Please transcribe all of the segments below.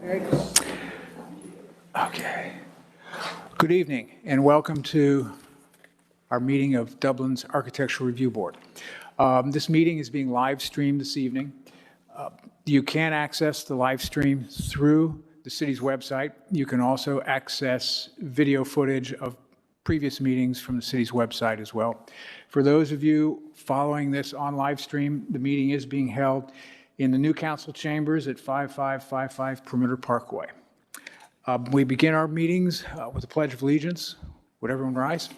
Very cool. Okay. Good evening and welcome to our meeting of Dublin's Architectural Review Board. This meeting is being live streamed this evening. You can access the live stream through the city's website. You can also access video footage of previous meetings from the city's website as well. For those of you following this on live stream, the meeting is being held in the new council chambers at 5555 Perimeter Parkway. We begin our meetings with a Pledge of Allegiance. Would everyone rise?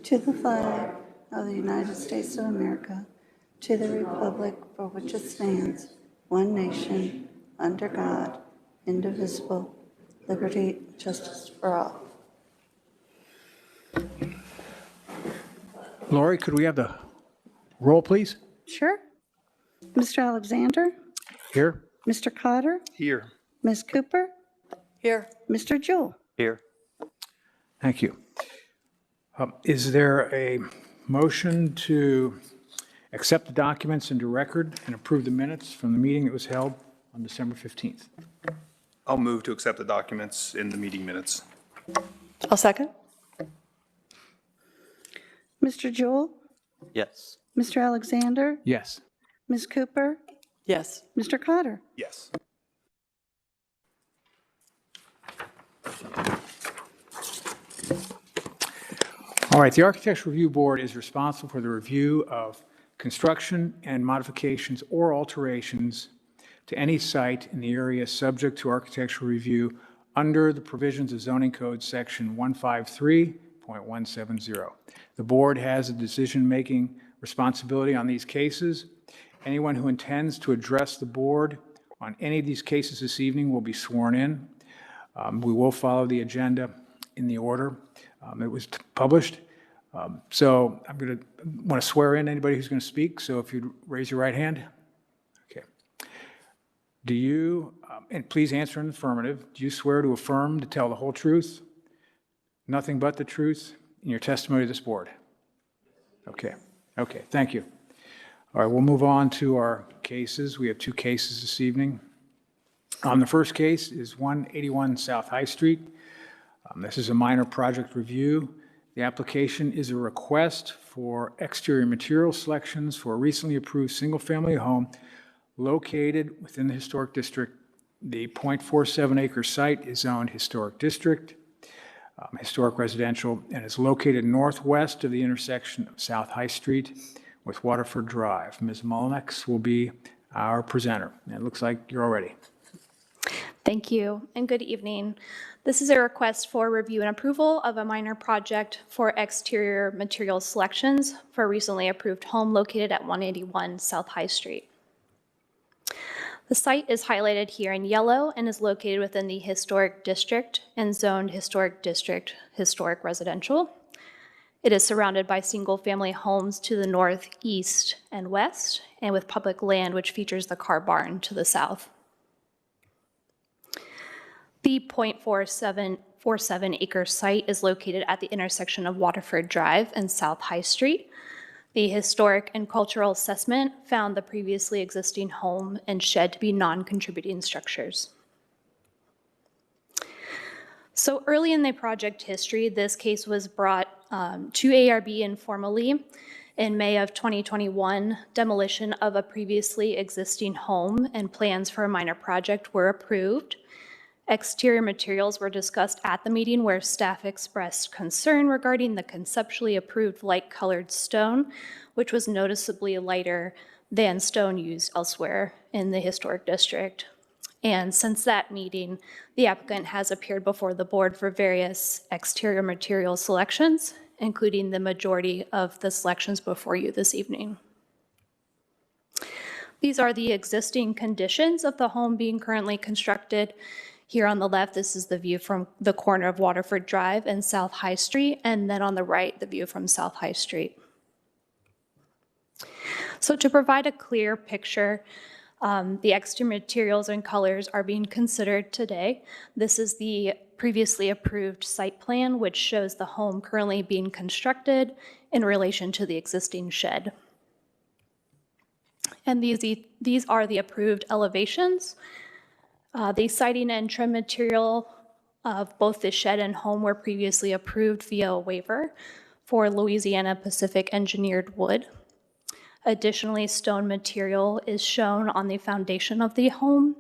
To the flag of the United States of America, to the republic for which it stands, one nation, under God, indivisible, liberty, justice for all. Lori, could we have the roll, please? Sure. Mr. Alexander? Here. Mr. Cotter? Here. Ms. Cooper? Here. Mr. Jewell? Here. Thank you. Is there a motion to accept the documents into record and approve the minutes from the meeting that was held on December 15th? I'll move to accept the documents in the meeting minutes. I'll second. Mr. Jewell? Yes. Mr. Alexander? Yes. Ms. Cooper? Yes. Mr. Cotter? Yes. All right, the Architectural Review Board is responsible for the review of construction and modifications or alterations to any site in the area subject to architectural review under the provisions of Zoning Code Section 153.170. The board has a decision-making responsibility on these cases. Anyone who intends to address the board on any of these cases this evening will be sworn in. We will follow the agenda in the order it was published. So I'm going to want to swear in anybody who's going to speak. So if you'd raise your right hand. Okay. Do you, and please answer in the affirmative, do you swear to affirm to tell the whole truth, nothing but the truth in your testimony to this board? Okay. Okay. Thank you. All right. We'll move on to our cases. We have two cases this evening. The first case is 181 South High Street. This is a minor project review. The application is a request for exterior material selections for a recently approved single-family home located within the historic district. The 0.47 acre site is zoned historic district, historic residential, and is located northwest of the intersection of South High Street with Waterford Drive. Ms. Mullinex will be our presenter. And it looks like you're all ready. Thank you, and good evening. This is a request for review and approval of a minor project for exterior material selections for a recently approved home located at 181 South High Street. The site is highlighted here in yellow and is located within the historic district and zoned historic district historic residential. It is surrounded by single-family homes to the north, east, and west, and with public land which features the car barn to the south. The 0.47 acre site is located at the intersection of Waterford Drive and South High Street. The historic and cultural assessment found the previously existing home and shed to be non-contributing structures. So early in the project history, this case was brought to ARB informally. In May of 2021, demolition of a previously existing home and plans for a minor project were approved. Exterior materials were discussed at the meeting where staff expressed concern regarding the conceptually approved light-colored stone, which was noticeably lighter than stone used elsewhere in the historic district. And since that meeting, the applicant has appeared before the board for various exterior material selections, including the majority of the selections before you this evening. These are the existing conditions of the home being currently constructed. Here on the left, this is the view from the corner of Waterford Drive and South High Street, and then on the right, the view from South High Street. So to provide a clear picture, the exterior materials and colors are being considered today. This is the previously approved site plan, which shows the home currently being constructed in relation to the existing shed. And these are the approved elevations. The siding and trim material of both the shed and home were previously approved via a waiver for Louisiana Pacific engineered wood. Additionally, stone material is shown on the foundation of the home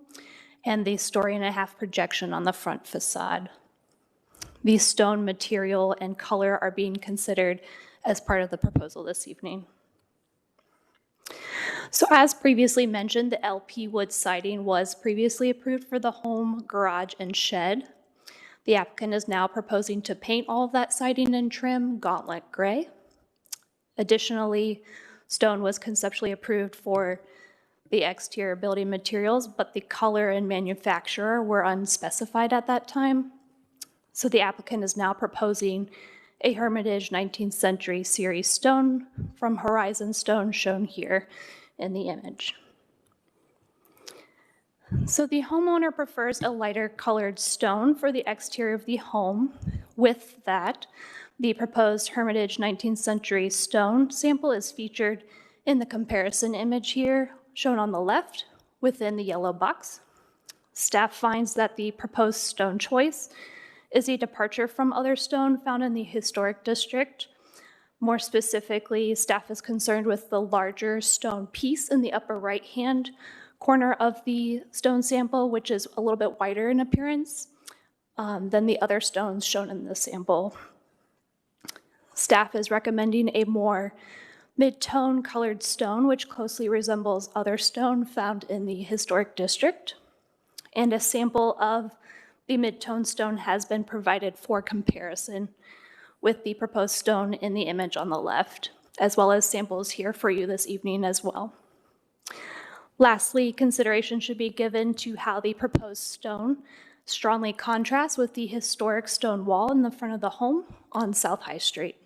and the 1.5-story projection on the front facade. The stone material and color are being considered as part of the proposal this evening. So as previously mentioned, the LP wood siding was previously approved for the home, garage, and shed. The applicant is now proposing to paint all of that siding and trim gauntlet gray. Additionally, stone was conceptually approved for the exterior building materials, but the color and manufacturer were unspecified at that time. So the applicant is now proposing a Hermitage 19th century series stone from Horizon Stone, shown here in the image. So the homeowner prefers a lighter colored stone for the exterior of the home. With that, the proposed Hermitage 19th century stone sample is featured in the comparison image here, shown on the left within the yellow box. Staff finds that the proposed stone choice is a departure from other stone found in the historic district. More specifically, staff is concerned with the larger stone piece in the upper right-hand corner of the stone sample, which is a little bit wider in appearance than the other stones shown in the sample. Staff is recommending a more mid-tone colored stone, which closely resembles other stone found in the historic district. And a sample of the mid-tone stone has been provided for comparison with the proposed stone in the image on the left, as well as samples here for you this evening as well. Lastly, consideration should be given to how the proposed stone strongly contrasts with the historic stone wall in the front of the home on South High Street.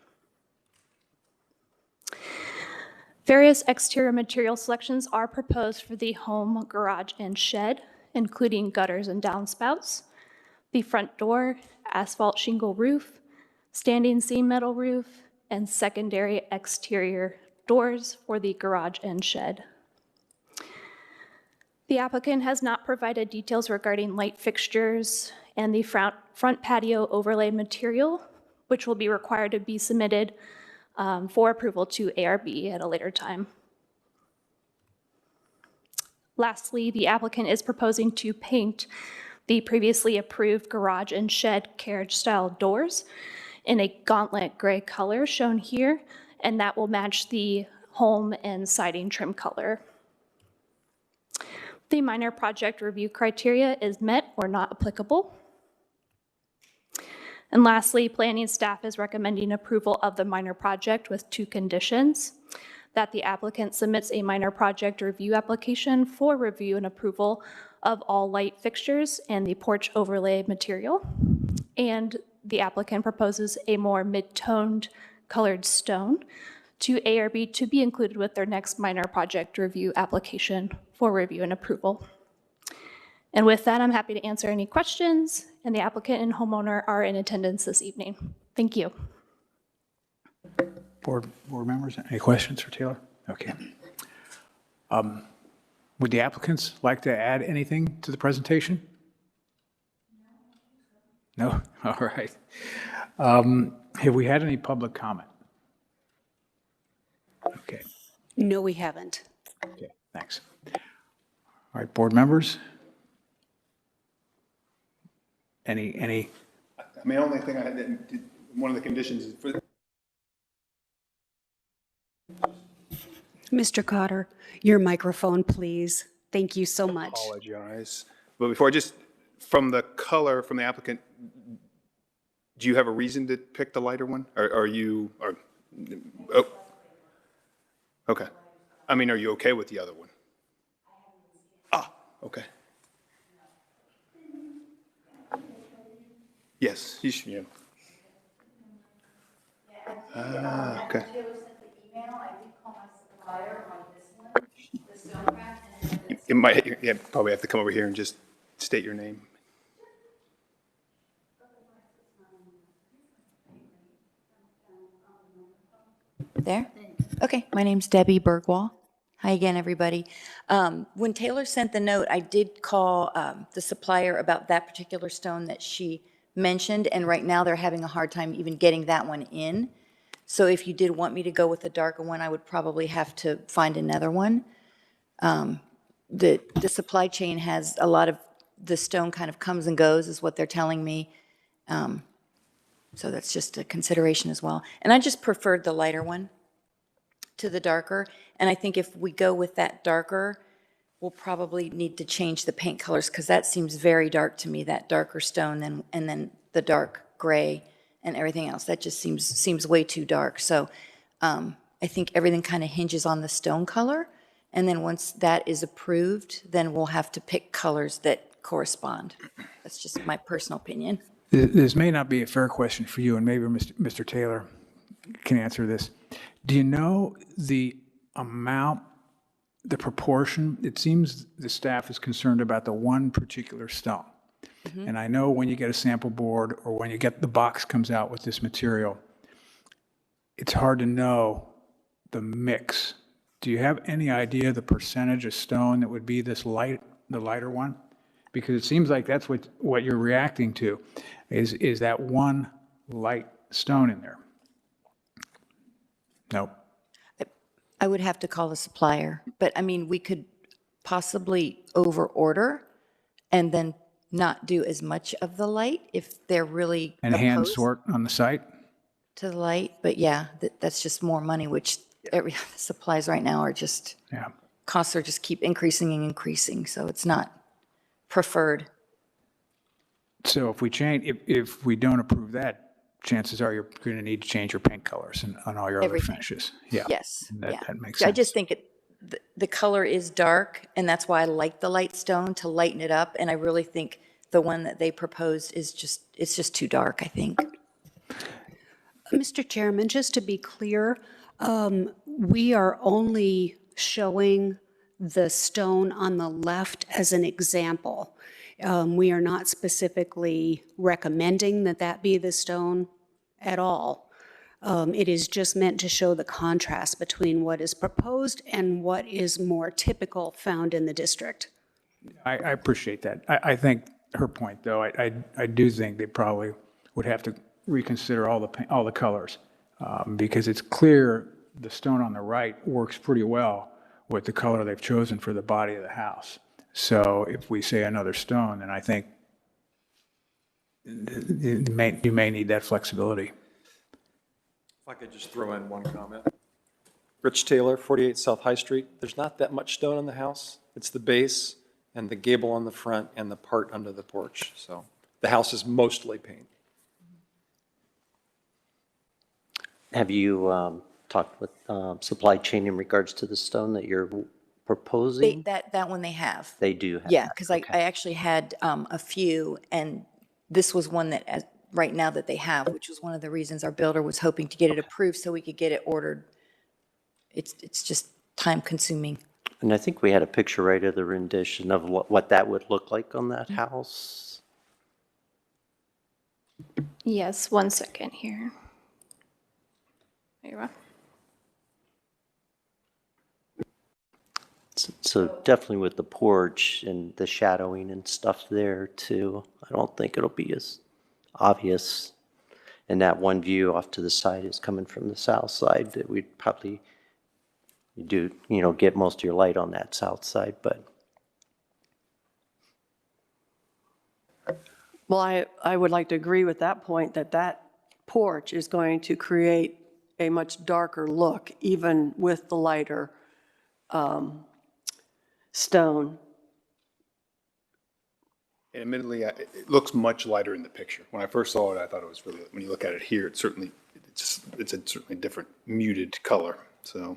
Various exterior material selections are proposed for the home, garage, and shed, including gutters and downspouts, the front door, asphalt shingle roof, standing seam metal roof, and secondary exterior doors for the garage and shed. The applicant has not provided details regarding light fixtures and the front patio overlay material, which will be required to be submitted for approval to ARB at a later time. Lastly, the applicant is proposing to paint the previously approved garage and shed carriage style doors in a gauntlet gray color shown here, and that will match the home and siding trim color. The minor project review criteria is met or not applicable. And lastly, planning staff is recommending approval of the minor project with 2 conditions: that the applicant submits a minor project review application for review and approval of all light fixtures and the porch overlay material, and the applicant proposes a more mid-toned colored stone to ARB to be included with their next minor project review application for review and approval. And with that, I'm happy to answer any questions, and the applicant and homeowner are in attendance this evening. Thank you. Board members, any questions for Taylor? Okay. Would the applicants like to add anything to the presentation? No? All right. Have we had any public comment? Okay. No, we haven't. Okay, thanks. All right, board members? Any? I mean, only thing I had, one of the conditions is for. Mr. Cotter, your microphone, please. Thank you so much. Apologize. But before, just from the color from the applicant, do you have a reason to pick the lighter one? Oh, okay. I mean, are you okay with the other one? Ah, okay. Yes, you should, yeah. Okay. You might, yeah, probably have to come over here and just state your name. There? Okay, my name's Debbie Bergwall. Hi again, everybody. When Taylor sent the note, I did call the supplier about that particular stone that she mentioned, and right now they're having a hard time even getting that one in. So if you did want me to go with a darker one, I would probably have to find another one. The supply chain has a lot of, the stone kind of comes and goes, is what they're telling me. So that's just a consideration as well. And I just preferred the lighter one to the darker. And I think if we go with that darker, we'll probably need to change the paint colors because that seems very dark to me, that darker stone, and then the dark gray and everything else. That just seems way too dark. So I think everything kind of hinges on the stone color. And then once that is approved, then we'll have to pick colors that correspond. That's just my personal opinion. This may not be a fair question for you, and maybe Mr. Taylor can answer this. Do you know the amount, the proportion? It seems the staff is concerned about the one particular stone. And I know when you get a sample board or when you get the box comes out with this material, it's hard to know the mix. Do you have any idea the percentage of stone that would be this light, the lighter one? Because it seems like that's what you're reacting to, is that one light stone in there. Nope. I would have to call the supplier, but I mean, we could possibly over order and then not do as much of the light if they're really And hand opposed sort on the site? to the light. But yeah, that's just more money, which the supplies right now are just, Yeah. costs are just keep increasing and increasing. So it's not preferred. So if we change, if we don't approve that, chances are you're going to need to change your paint colors on all your other Everything. finishes. Yeah. Yes. That, Yeah. that makes So sense. I just think the color is dark, and that's why I like the light stone to lighten it up. And I really think the one that they proposed is just, it's just too dark, I think. Mr. Chairman, just to be clear, we are only showing the stone on the left as an example. We are not specifically recommending that that be the stone at all. It is just meant to show the contrast between what is proposed and what is more typical found in the district. I appreciate that. I think her point, though, I do think they probably would have to reconsider all the colors because it's clear the stone on the right works pretty well with the color they've chosen for the body of the house. So if we say another stone, then I think you may need that flexibility. If I could just throw in one comment. Rich Taylor, 48 South High Street. There's not that much stone on the house. It's the base and the gable on the front and the part under the porch. So the house is mostly paint. Have you talked with supply chain in regards to the stone that you're proposing? That one they have. They do have Yeah, that, because okay. I actually had a few, and this was one that, right now that they have, which was one of the reasons our builder was hoping to get it approved so we could get it ordered. It's just time consuming. And I think we had a picture right of the rendition of what that would look like on that house. Yes, 1 second here. There you are. So definitely with the porch and the shadowing and stuff there too. I don't think it'll be as obvious. And that one view off to the side is coming from the south side that we'd probably do, get most of your light on that south side, but. Well, I would like to agree with that point, that porch is going to create a much darker look, even with the lighter stone. And admittedly, it looks much lighter in the picture. When I first saw it, I thought it was really, when you look at it here, it's a certainly different muted color. So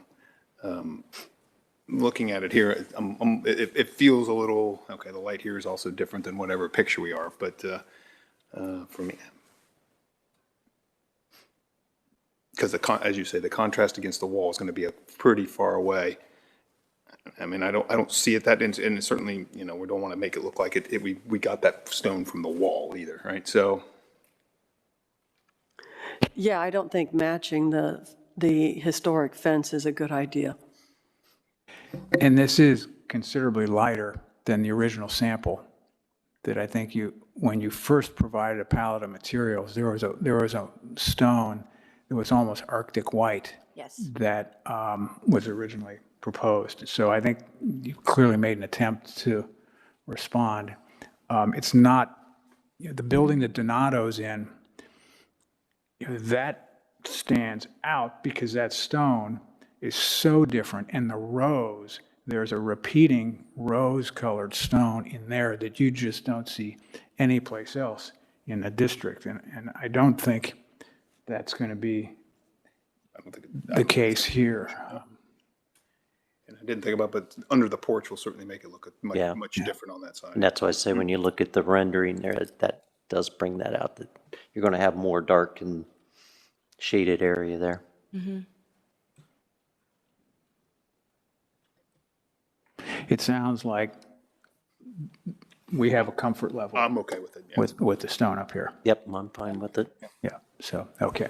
looking at it here, it feels a little, okay, the light here is also different than whatever picture we are, but for me, because as you say, the contrast against the wall is going to be pretty far away. I mean, I don't see it that, and certainly, we don't want to make it look like we got that stone from the wall either, right? So. Yeah, I don't think matching the historic fence is a good idea. And this is considerably lighter than the original sample that I think when you first provided a palette of materials, there was a stone that was almost Arctic white. Yes. That was originally proposed. So I think you clearly made an attempt to respond. It's not, the building that Donato's in, that stands out because that stone is so different, and the rose, there's a repeating rose-colored stone in there that you just don't see anyplace else in the district. And I don't think that's going to be the case here. And I didn't think about, but under the porch will certainly make it look Yeah. much different on that side. And that's why I say when you look at the rendering there, that does bring that out, that you're going to have more dark and shaded area there. It sounds like we have a comfort level I'm okay with it, yeah. with the stone up here. Yep, I'm fine with it. Yeah, so, okay.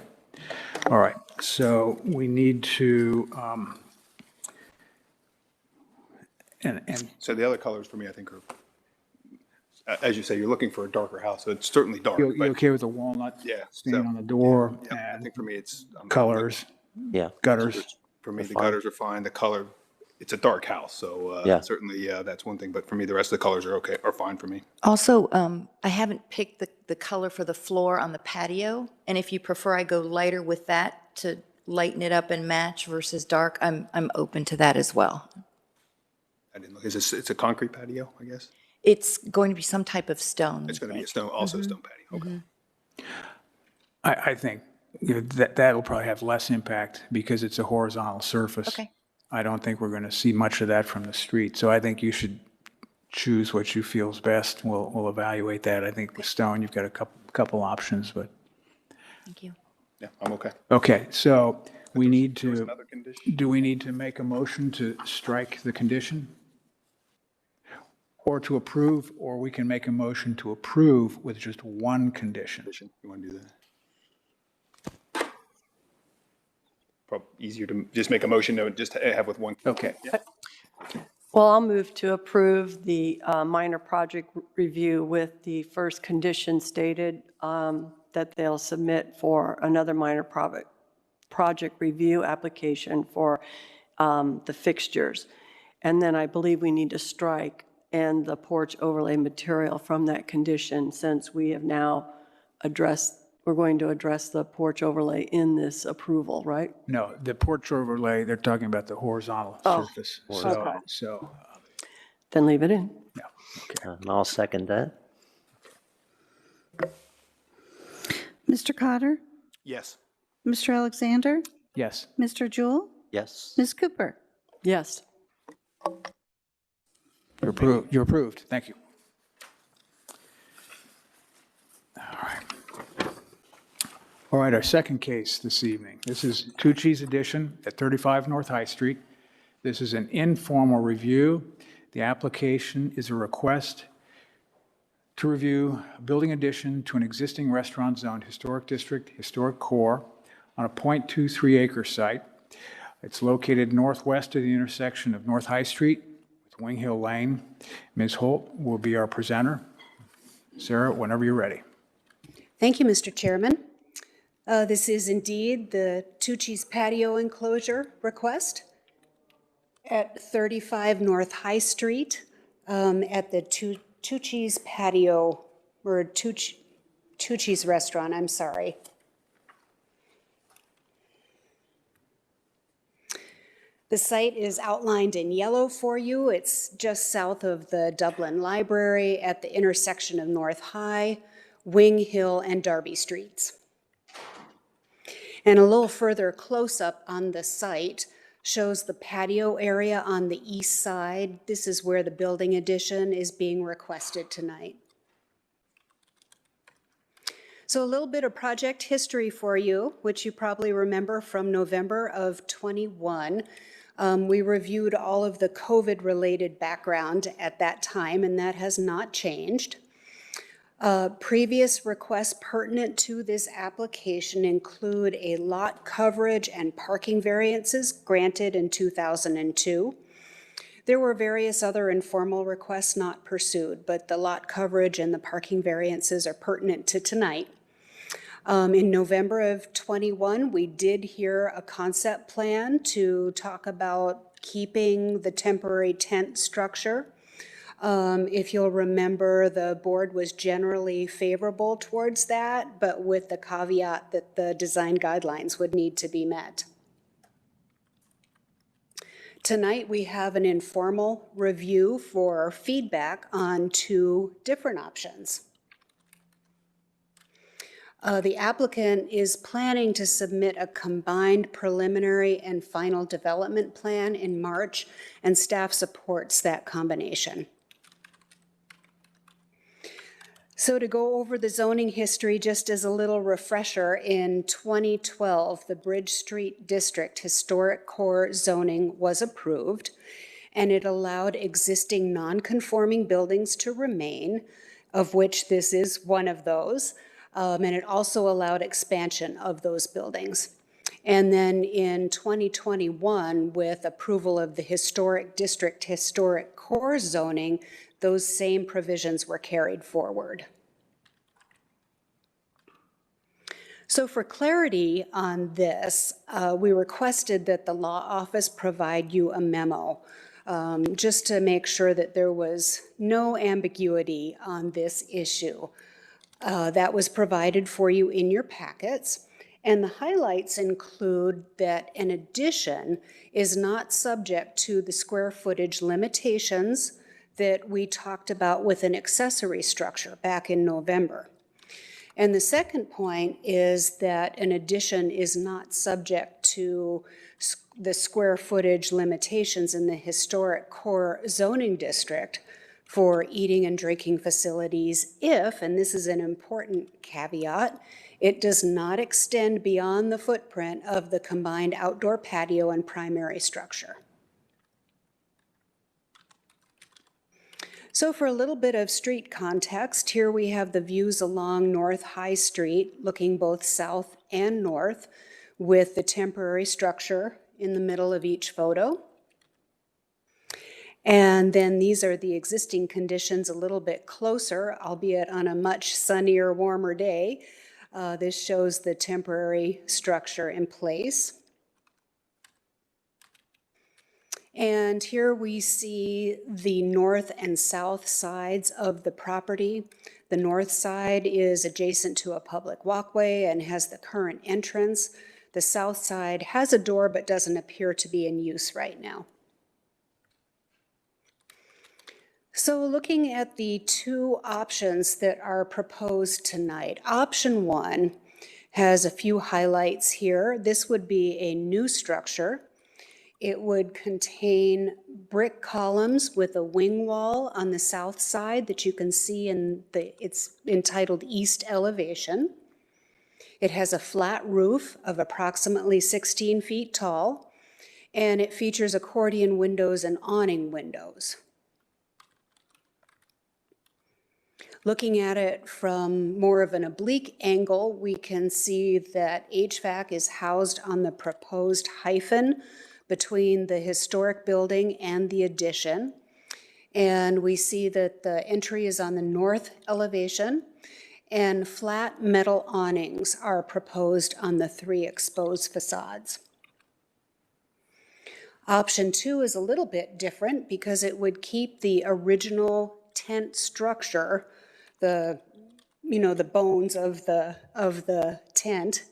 All right, so we need to, and So the other colors for me, I think are, as you say, you're looking for a darker house, so it's certainly dark. you but okay with the walnut Yeah, stain so- on the door Yeah, I and think for me, it's. colors, Yeah. gutters? For me, the gutters are fine, the color, it's a dark house, so Yeah. certainly, that's one thing, but for me, the rest of the colors are okay, are fine for me. Also, I haven't picked the color for the floor on the patio, and if you prefer, I go lighter with that to lighten it up and match versus dark, I'm open to that as well. I didn't look, it's a concrete patio, I guess? It's going to be some type of stone. It's going to be a stone, also a stone patio, okay. I think that will probably have less impact because it's a horizontal surface. Okay. I don't think we're going to see much of that from the street, so I think you should choose what you feel is best. We'll evaluate that. I think with stone, you've got a couple options, but, Thank you. Yeah, I'm okay. okay, so we need There was to, another condition? do we need to make a motion to strike the condition? Or to approve, or we can make a motion to approve with just one condition? You want to do that? Probably easier to just make a motion to just have with one. Okay. Well, I'll move to approve the minor project review with the first condition stated that they'll submit for another minor project review application for the fixtures. And then I believe we need to strike and the porch overlay material from that condition, since we have now we're going to address the porch overlay in this approval, right? No, the porch overlay, they're talking about the horizontal surface. okay. So, Then leave it in. yeah, okay. And I'll second that. Mr. Cotter? Yes. Mr. Alexander? Yes, Mr. Jewell? Yes. Ms. Cooper? Yes. you're approved. Thank you. All right, our second case this evening. This is Tucci's Edition at 35 North High Street. This is an informal review. The application is a request to review a building addition to an existing restaurant zoned historic district, historic core, on a .23 acre site. It's located northwest of the intersection of North High Street with Wing Hill Lane. Ms. Holt will be our presenter. Sarah, whenever you're ready. Thank you, Mr. Chairman. This is indeed the Tucci's Patio Enclosure request at 35 North High Street at the Tucci's Patio, or Tucci's Restaurant, I'm sorry. The site is outlined in yellow for you. It's just south of the Dublin Library at the intersection of North High, Wing Hill, and Darby Streets. And a little further close-up on the site shows the patio area on the east side. This is where the building addition is being requested tonight. So a little bit of project history for you, which you probably remember from November of '21. We reviewed all of the COVID-related background at that time, and that has not changed. Previous requests pertinent to this application include a lot coverage and parking variances granted in 2002, There were various other informal requests not pursued, but the lot coverage and the parking variances are pertinent to tonight. In November of '21, we did hear a concept plan to talk about keeping the temporary tent structure. If you'll remember, the board was generally favorable towards that, but with the caveat that the design guidelines would need to be met. Tonight, we have an informal review for feedback on 2 different options. The applicant is planning to submit a combined preliminary and final development plan in March, and staff supports that combination. So to go over the zoning history, just as a little refresher, in 2012, the Bridge Street District Historic Core zoning was approved, and it allowed existing non-conforming buildings to remain, of which this is one of those, and it also allowed expansion of those buildings. And then in 2021, with approval of the Historic District Historic Core zoning, those same provisions were carried forward. So for clarity on this, we requested that the law office provide you a memo, just to make sure that there was no ambiguity on this issue. That was provided for you in your packets. And the highlights include that an addition is not subject to the square footage limitations that we talked about with an accessory structure back in November. And the second point is that an addition is not subject to the square footage limitations in the historic core zoning district for eating and drinking facilities if, and this is an important caveat, it does not extend beyond the footprint of the combined outdoor patio and primary structure. So for a little bit of street context, here we have the views along North High Street, looking both south and north, with the temporary structure in the middle of each photo. And then these are the existing conditions a little bit closer, albeit on a much sunnier, warmer day. This shows the temporary structure in place. And here we see the north and south sides of the property. The north side is adjacent to a public walkway and has the current entrance. The south side has a door but doesn't appear to be in use right now. So looking at the 2 options that are proposed tonight, option 1 has a few highlights here. This would be a new structure. It would contain brick columns with a wing wall on the south side that you can see in it's entitled East Elevation. It has a flat roof of approximately 16 feet tall, and it features accordion windows and awning windows. Looking at it from more of an oblique angle, we can see that HVAC is housed on the proposed hyphen between the historic building and the addition. And we see that the entry is on the north elevation, and flat metal awnings are proposed on the 3 exposed facades. Option 2 is a little bit different because it would keep the original tent structure, the bones of the tent.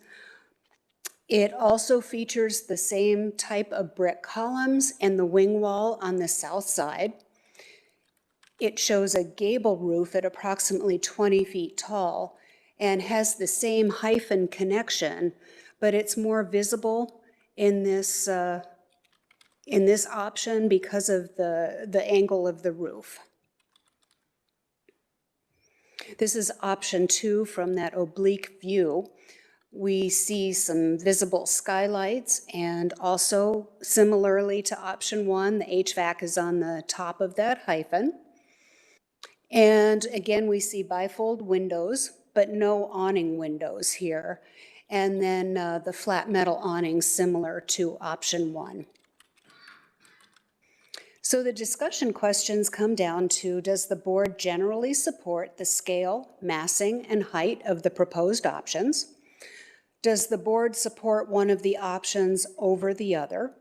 It also features the same type of brick columns and the wing wall on the south side. It shows a gable roof at approximately 20 feet tall and has the same hyphen connection, but it's more visible in this option because of the angle of the roof. This is option 2 from that oblique view. We see some visible skylights, and also similarly to option 1, the HVAC is on the top of that hyphen. And again, we see bifold windows, but no awning windows here. And then the flat metal awnings similar to option 1. So the discussion questions come down to, does the board generally support the scale, massing, and height of the proposed options? Does the board support one of the options over the other?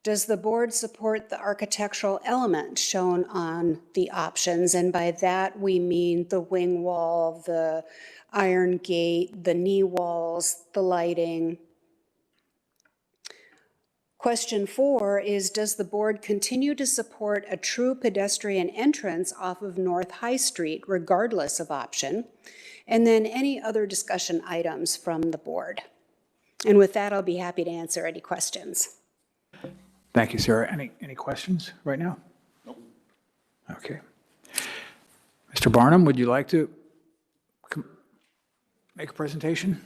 Does the board support the architectural element shown on the options? And by that, we mean the wing wall, the iron gate, the knee walls, the lighting. Question 4 is, does the board continue to support a true pedestrian entrance off of North High Street regardless of option? And then any other discussion items from the board. And with that, I'll be happy to answer any questions. Thank you, Sarah. Any questions right now? Nope. Okay. Mr. Barnum, would you like to make a presentation?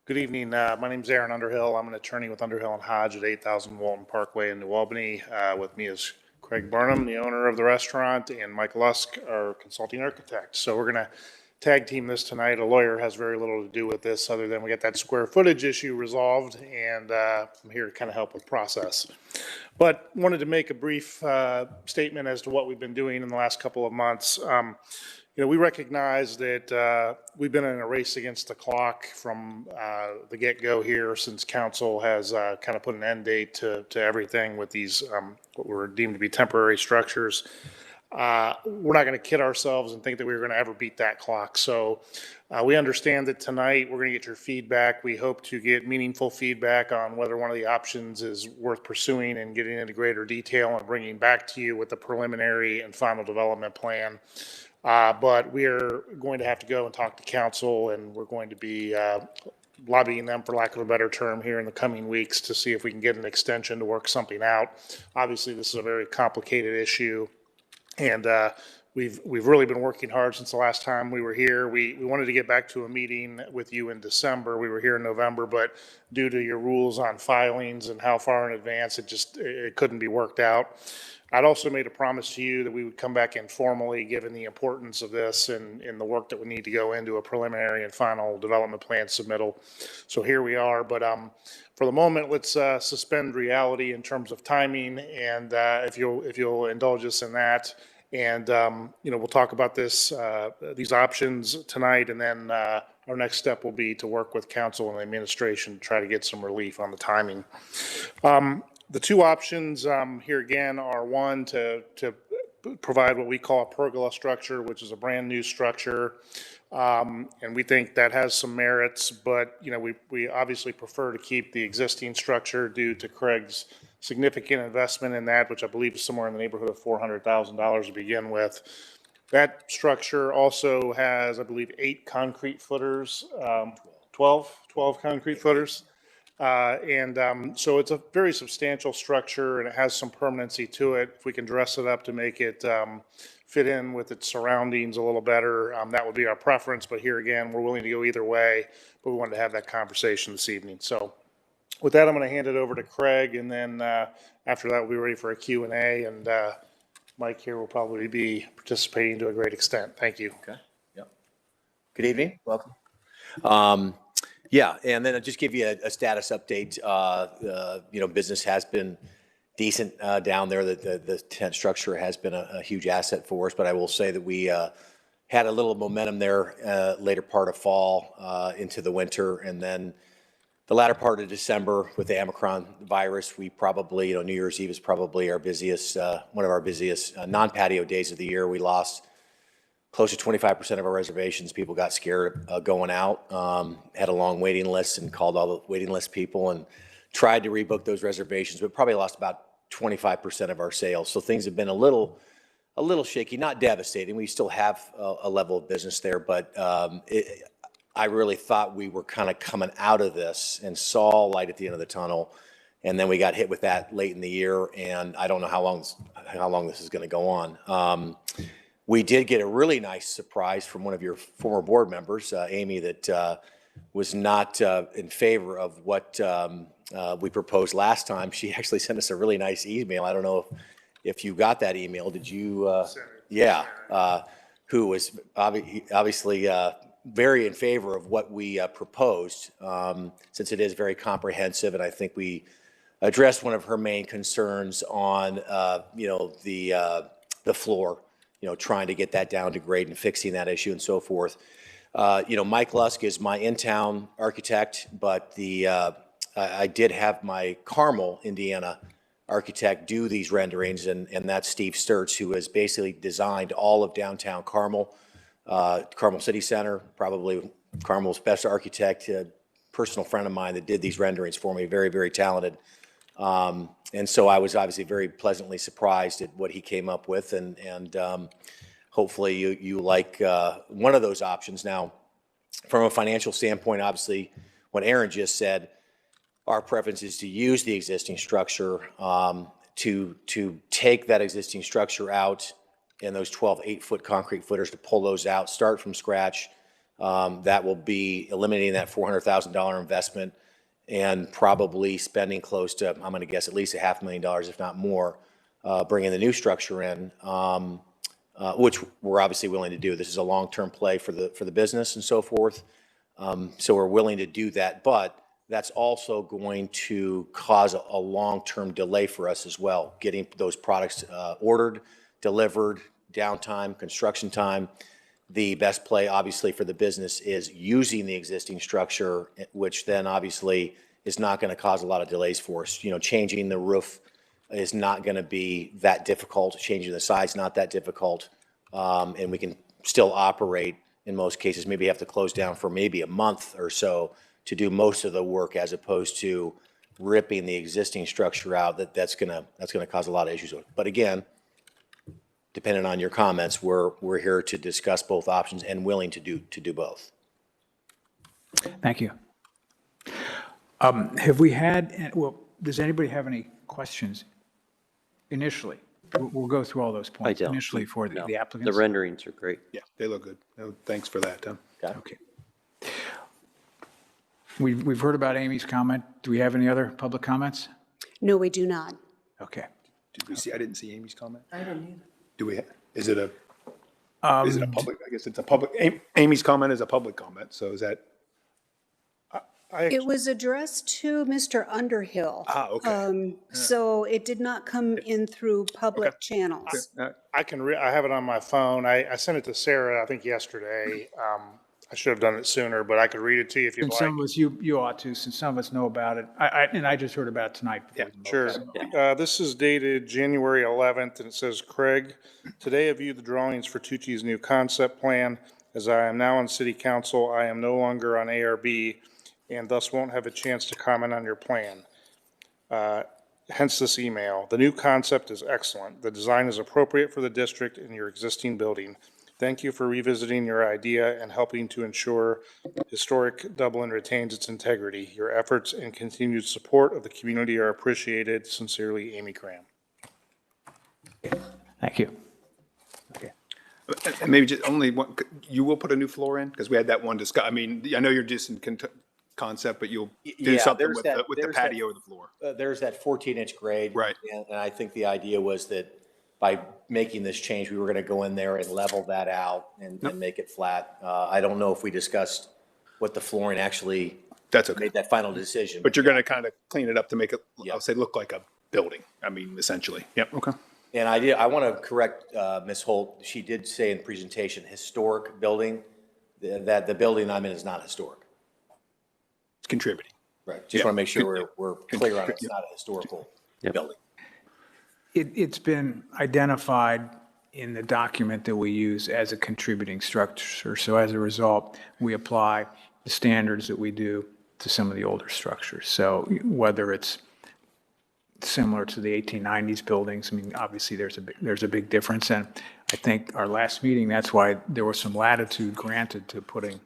Good evening. My name is Aaron Underhill. I'm an attorney with Underhill and Hodge at 8000 Walton Parkway in New Albany. With me is Craig Burnham, the owner of the restaurant, and Mike Lusk, our consulting architect. So we're going to tag team this tonight. A lawyer has very little to do with this other than we get that square footage issue resolved, and I'm here to kind of help with process. But wanted to make a brief statement as to what we've been doing in the last couple of months. We recognize that we've been in a race against the clock from the get-go here since council has kind of put an end date to everything with these what were deemed to be temporary structures. We're not going to kid ourselves and think that we're going to ever beat that clock. So we understand that tonight we're going to get your feedback. We hope to get meaningful feedback on whether one of the options is worth pursuing and getting into greater detail and bringing back to you with the preliminary and final development plan. But we are going to have to go and talk to council, and we're going to be lobbying them, for lack of a better term, here in the coming weeks to see if we can get an extension to work something out. Obviously, this is a very complicated issue, and we've really been working hard since the last time we were here. We wanted to get back to a meeting with you in December. We were here in November, but due to your rules on filings and how far in advance, it couldn't be worked out. I'd also made a promise to you that we would come back informally, given the importance of this and the work that we need to go into a preliminary and final development plan submittal. So here we are, but for the moment, let's suspend reality in terms of timing, and if you'll indulge us in that, and we'll talk about these options tonight, and then our next step will be to work with council and the administration to try to get some relief on the timing. The two options here again are one to provide what we call a pergola structure, which is a brand new structure. And we think that has some merits, but we obviously prefer to keep the existing structure due to Craig's significant investment in that, which I believe is somewhere in the neighborhood of $400,000 to begin with. That structure also has, I believe, 8 concrete footers, 12 concrete footers. So it's a very substantial structure, and it has some permanency to it. If we can dress it up to make it fit in with its surroundings a little better, that would be our preference. But here again, we're willing to go either way, but we wanted to have that conversation this evening. So with that, I'm going to hand it over to Craig, and then after that, we'll be ready for a Q&A, and Mike here will probably be participating to a great extent. Thank you. Okay. Yep. Good evening. Welcome. Yeah, and then I'll just give you a status update. Business has been decent down there. The tent structure has been a huge asset for us, but I will say that we had a little momentum there later part of fall into the winter, and then the latter part of December with the Omicron virus, we probably, New Year's Eve is probably our busiest, one of our busiest non-patio days of the year. We lost close to 25% of our reservations. People got scared going out, had a long waiting list and called all the waiting list people and tried to rebook those reservations, but probably lost about 25% of our sales. So things have been a little shaky, not devastating. We still have a level of business there, but I really thought we were kind of coming out of this and saw light at the end of the tunnel. And then we got hit with that late in the year, and I don't know how long this is going to go on. We did get a really nice surprise from one of your former board members, Amy, that was not in favor of what we proposed last time. She actually sent us a really nice email. I don't know if you got that email. Did you? Yeah. Who was obviously very in favor of what we proposed, since it is very comprehensive, and I think we addressed one of her main concerns on, the floor, trying to get that down to grade and fixing that issue and so forth. Mike Lusk is my in-town architect, but I did have my Carmel, Indiana architect do these renderings, and that's Steve Sturts, who has basically designed all of downtown Carmel, Carmel City Center, probably Carmel's best architect, a personal friend of mine that did these renderings for me, very, very talented. And so I was obviously very pleasantly surprised at what he came up with, and hopefully you like one of those options. Now, from a financial standpoint, obviously, what Aaron just said, our preference is to use the existing structure, to take that existing structure out and those 12 8-foot concrete footers, to pull those out, start from scratch. That will be eliminating that $400,000 investment and probably spending close to, I'm going to guess, at least $500,000, if not more, bringing the new structure in, which we're obviously willing to do. This is a long-term play for the business and so forth. So we're willing to do that, but that's also going to cause a long-term delay for us as well, getting those products ordered, delivered, downtime, construction time. The best play, obviously, for the business is using the existing structure, which then obviously is not going to cause a lot of delays for us. Changing the roof is not going to be that difficult. Changing the sides, not that difficult. And we can still operate in most cases. Maybe have to close down for maybe a month or so to do most of the work, as opposed to ripping the existing structure out. That's going to cause a lot of issues. But again, depending on your comments, we're here to discuss both options and willing to do both. Thank you. Have we had, does anybody have any questions initially? We'll go through all those points don't. initially for No. the applicants. The renderings are great. Yeah, they look good. No, thanks for that, Tim. Okay. We've heard about Amy's comment. Do we have any other public comments? No, we do not. Okay. Did we see, I didn't see Amy's comment. I didn't either. Do we, is it a public, I guess it's a public, Amy's comment is a public comment, so is that? It was addressed to Mr. Underhill. Okay. So it did not come in through public channels. I have it on my phone. I sent it to Sarah, I think yesterday. I should have done it sooner, but I could read it to you if you'd And like. some of us, you ought to, since some of us know about it. I just heard about it tonight. Yeah, sure. This is dated January 11th, and it says, Craig, today I viewed the drawings for Tucci's new concept plan. As I am now on city council, I am no longer on ARB, and thus won't have a chance to comment on your plan. Hence this email. The new concept is excellent. The design is appropriate for the district and your existing building. Thank you for revisiting your idea and helping to ensure historic Dublin retains its integrity. Your efforts and continued support of the community are appreciated. Sincerely, Amy Cram. Thank you. Okay. And maybe just only one, you will put a new floor in? Because we had that one discuss, I mean, I know you're just in concept, but you'll do something with the patio or the floor. There's that 14-inch grade. Right. And I think the idea was that by making this change, we were going to go in there and level that out and make it flat. I don't know if we discussed what the flooring actually That's okay. made that final decision. But you're going to kind of clean it up to make it, Yeah. I'll say, look like a building. I mean, essentially. Yep, okay. And I want to correct Ms. Holt. She did say in the presentation, historic building, that the building I'm in is not historic. It's contributing. Right. Just want to make sure we're clear on it. It's not a historical building. It's been identified in the document that we use as a contributing structure. So as a result, we apply the standards that we do to some of the older structures. So whether it's similar to the 1890s buildings, I mean, obviously there's a big difference. And I think our last meeting, that's why there was some latitude granted to putting,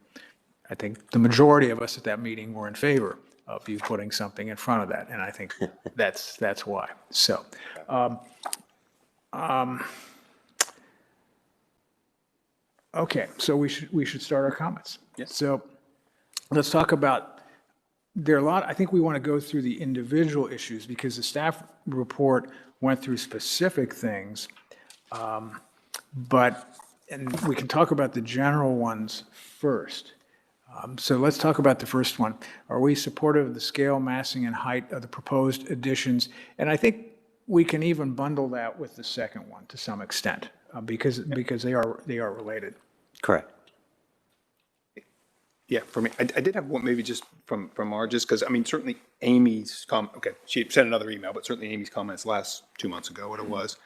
I think the majority of us at that meeting were in favor of you putting something in front of that. And I think that's why. So, okay, so we should start our comments. Yes. So let's talk about, there are a lot, I think we want to go through the individual issues because the staff report went through specific things. But and we can talk about the general ones first. So let's talk about the first one. Are we supportive of the scale, massing, and height of the proposed additions? And I think we can even bundle that with the second one to some extent, because they are related. Correct. Yeah, for me, I did have one, maybe just from our, just because, I mean, certainly Amy's okay, she sent another email, but certainly Amy's comments last 2 months ago, what it was.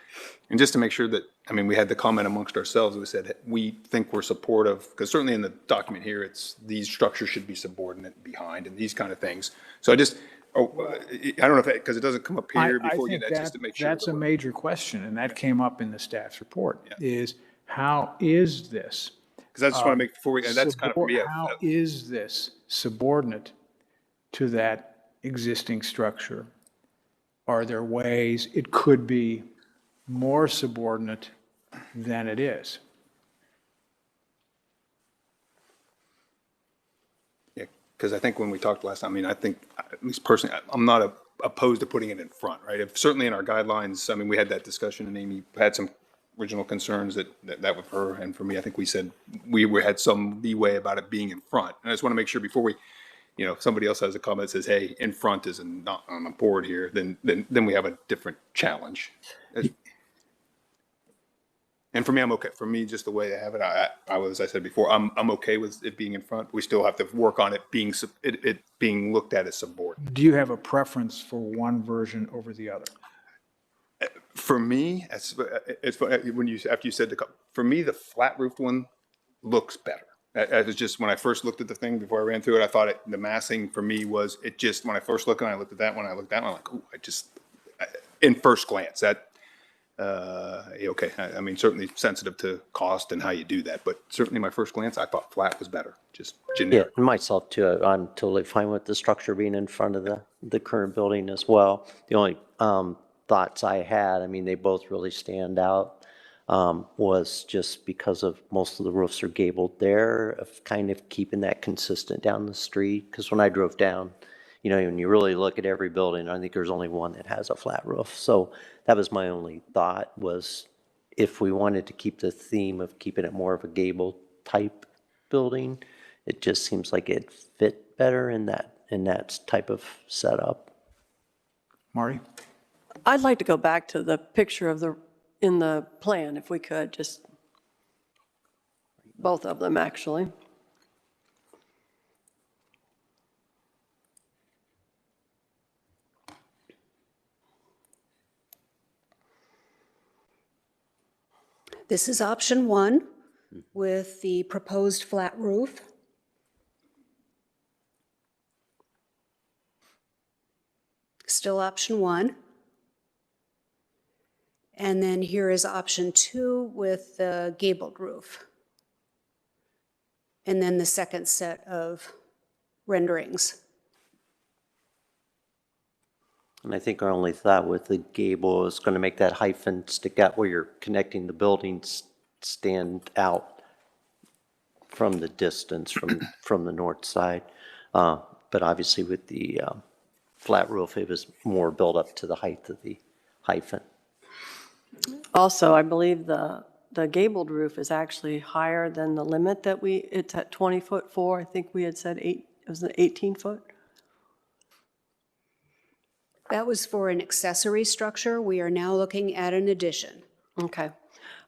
And just to make sure that, I mean, we had the comment amongst ourselves, we said, we think we're supportive, because certainly in the document here, it's these structures should be subordinate behind and these kind of things. So I just, I don't know if, because it doesn't come up here I before you, think that's just to make sure. that's a major question, and that came up in the staff's report, is how is this? Because I just want to make, before we, and that's kind of for me. How is this subordinate to that existing structure? Are there ways it could be more subordinate than it is? Yeah, because I think when we talked last time, I mean, I think, at least personally, I'm not opposed to putting it in front, right? If certainly in our guidelines, I mean, we had that discussion and Amy had some original concerns that with her and for me, I think we said we had some leeway about it being in front. And I just want to make sure before we, if somebody else has a comment that says, hey, in front is not on the board here, then we have a different challenge. And for me, I'm okay. For me, just the way they have it, I was, as I said before, I'm okay with it being in front. We still have to work on it being looked at as subordinate. Do you have a preference for one version over the other? For me, it's when after you said for me, the flat roofed one looks better. It was just when I first looked at the thing before I ran through it, I thought the massing for me was when I first looked and I looked at that one, I'm like, ooh, in first glance okay. I mean, certainly sensitive to cost and how you do that, but certainly my first glance, I thought flat was better, just generic. Yeah, and myself too. I'm totally fine with the structure being in front of the current building as well. The only thoughts I had, I mean, they both really stand out, was just because of most of the roofs are gabled there, of kind of keeping that consistent down the street. Because when I drove down, when you really look at every building, I think there's only one that has a flat roof. So that was my only thought, was if we wanted to keep the theme of keeping it more of a gable type building, it just seems like it fit better in that type of setup. Marty? I'd like to go back to the picture in the plan, if we could, just both of them, actually. This is option 1 with the proposed flat roof. Still option 1. And then here is option 2 with the gabled roof. And then the second set of renderings. And I think our only thought with the gable is going to make that hyphen stick out where you're connecting the buildings, stand out from the distance from the north side. But obviously with the flat roof, it was more built up to the height of the hyphen. Also, I believe the gabled roof is actually higher than the limit that it's at 20'4". I think we had said it was an 18-foot. That was for an accessory structure. We are now looking at an addition. Okay.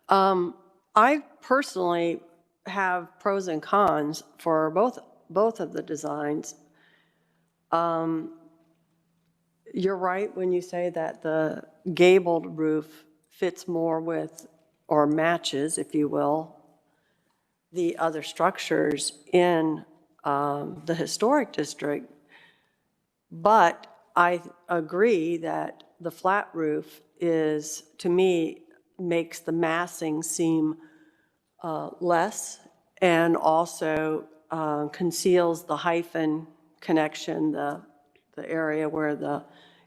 I personally have pros and cons for both of the designs. You're right when you say that the gabled roof fits more with, or matches, if you will, the other structures in the historic district. But I agree that the flat roof is, to me, makes the massing seem less, and also conceals the hyphen connection, the area where the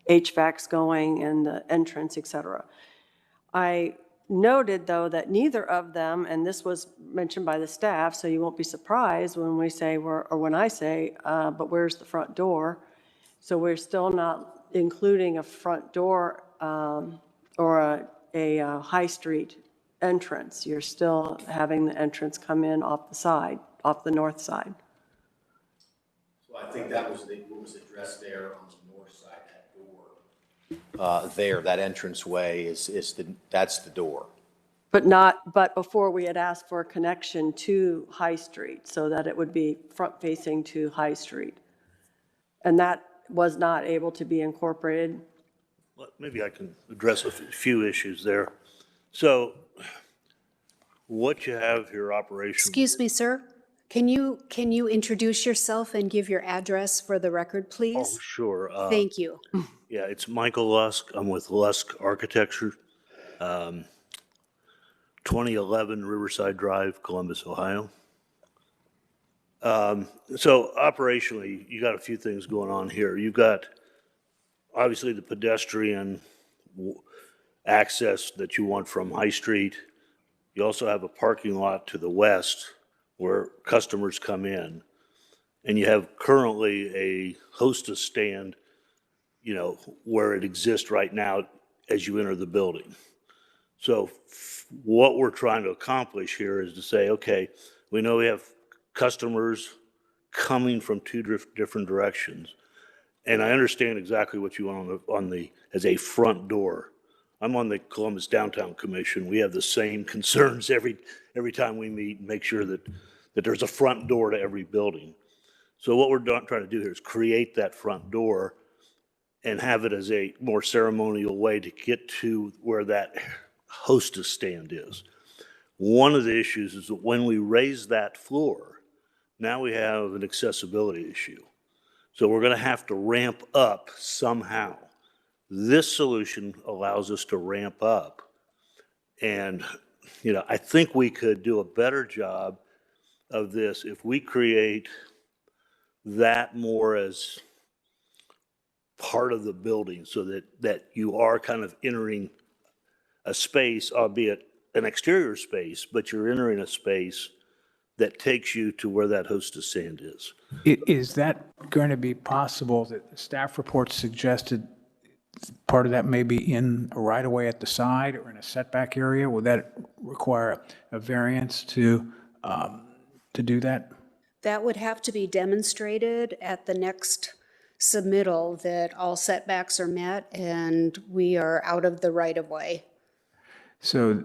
HVAC's going and the entrance, et cetera. I noted, though, that neither of them, and this was mentioned by the staff, so you won't be surprised when we say, or when I say, but where's the front door? So we're still not including a front door or a high street entrance. You're still having the entrance come in off the side, off the north side. So I think that was what was addressed there on the north side, that door. That entranceway that's the door. But before we had asked for a connection to High Street so that it would be front facing to High Street. And that was not able to be incorporated. Well, maybe I can address a few issues there. So what you have here operational. Excuse me, sir. Can you introduce yourself and give your address for the record, Oh, please? sure. Thank you. Yeah, it's Michael Lusk. I'm with Lusk Architecture, 2011 Riverside Drive, Columbus, Ohio. So operationally, you got a few things going on here. You've got obviously the pedestrian access that you want from High Street. You also have a parking lot to the west where customers come in. And you have currently a hostess stand, you know, where it exists right now as you enter the building. So what we're trying to accomplish here is to say, okay, we know we have customers coming from two different directions. And I understand exactly what you want as a front door. I'm on the Columbus Downtown Commission. We have the same concerns every time we meet and make sure that there's a front door to every building. So what we're trying to do here is create that front door and have it as a more ceremonial way to get to where that hostess stand is. One of the issues is that when we raise that floor, now we have an accessibility issue. So we're going to have to ramp up somehow. This solution allows us to ramp up. And, you know, I think we could do a better job of this if we create that more as part of the building so that you are kind of entering a space, albeit an exterior space, but you're entering a space that takes you to where that hostess stand is. Is that going to be possible that the staff report suggested part of that may be in a right-of-way at the side or in a setback area? Would that require a variance to do that? That would have to be demonstrated at the next submittal that all setbacks are met and we are out of the right-of-way. So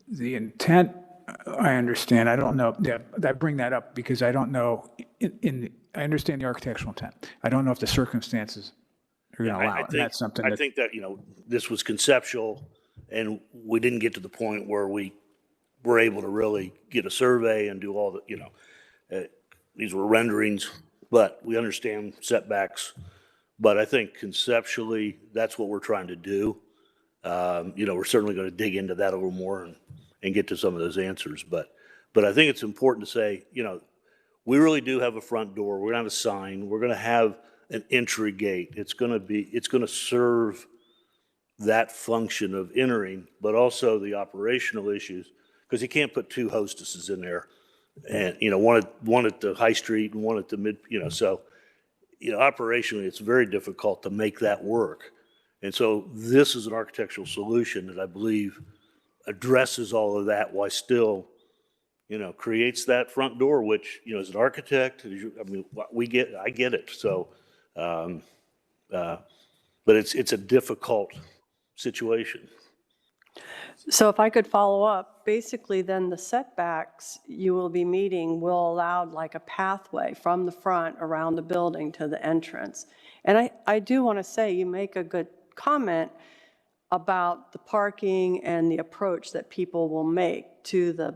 the intent, I understand, I don't know, yeah, I bring that up because I don't know, I understand the architectural intent. I don't know if the circumstances are going to allow it. And that's something I that, think that, you know, this was conceptual and we didn't get to the point where we were able to really get a survey and do all the, you know, these were renderings, but we understand setbacks. But I think conceptually, that's what we're trying to do. You know, we're certainly going to dig into that a little more and get to some of those answers. But I think it's important to say, you know, we really do have a front door. We're going to have a sign. We're going to have an entry gate. It's going to serve that function of entering, but also the operational issues, because you can't put two hostesses in there. And, you know, one at the High Street and one at the mid, you know, so, you know, operationally, it's very difficult to make that work. And so this is an architectural solution that I believe addresses all of that while still, you know, creates that front door, which, you know, as an architect, I mean, I get it. So, but it's a difficult situation. So if I could follow up, basically then the setbacks you will be meeting will allow like a pathway from the front around the building to the entrance. And I do want to say you make a good comment about the parking and the approach that people will make to the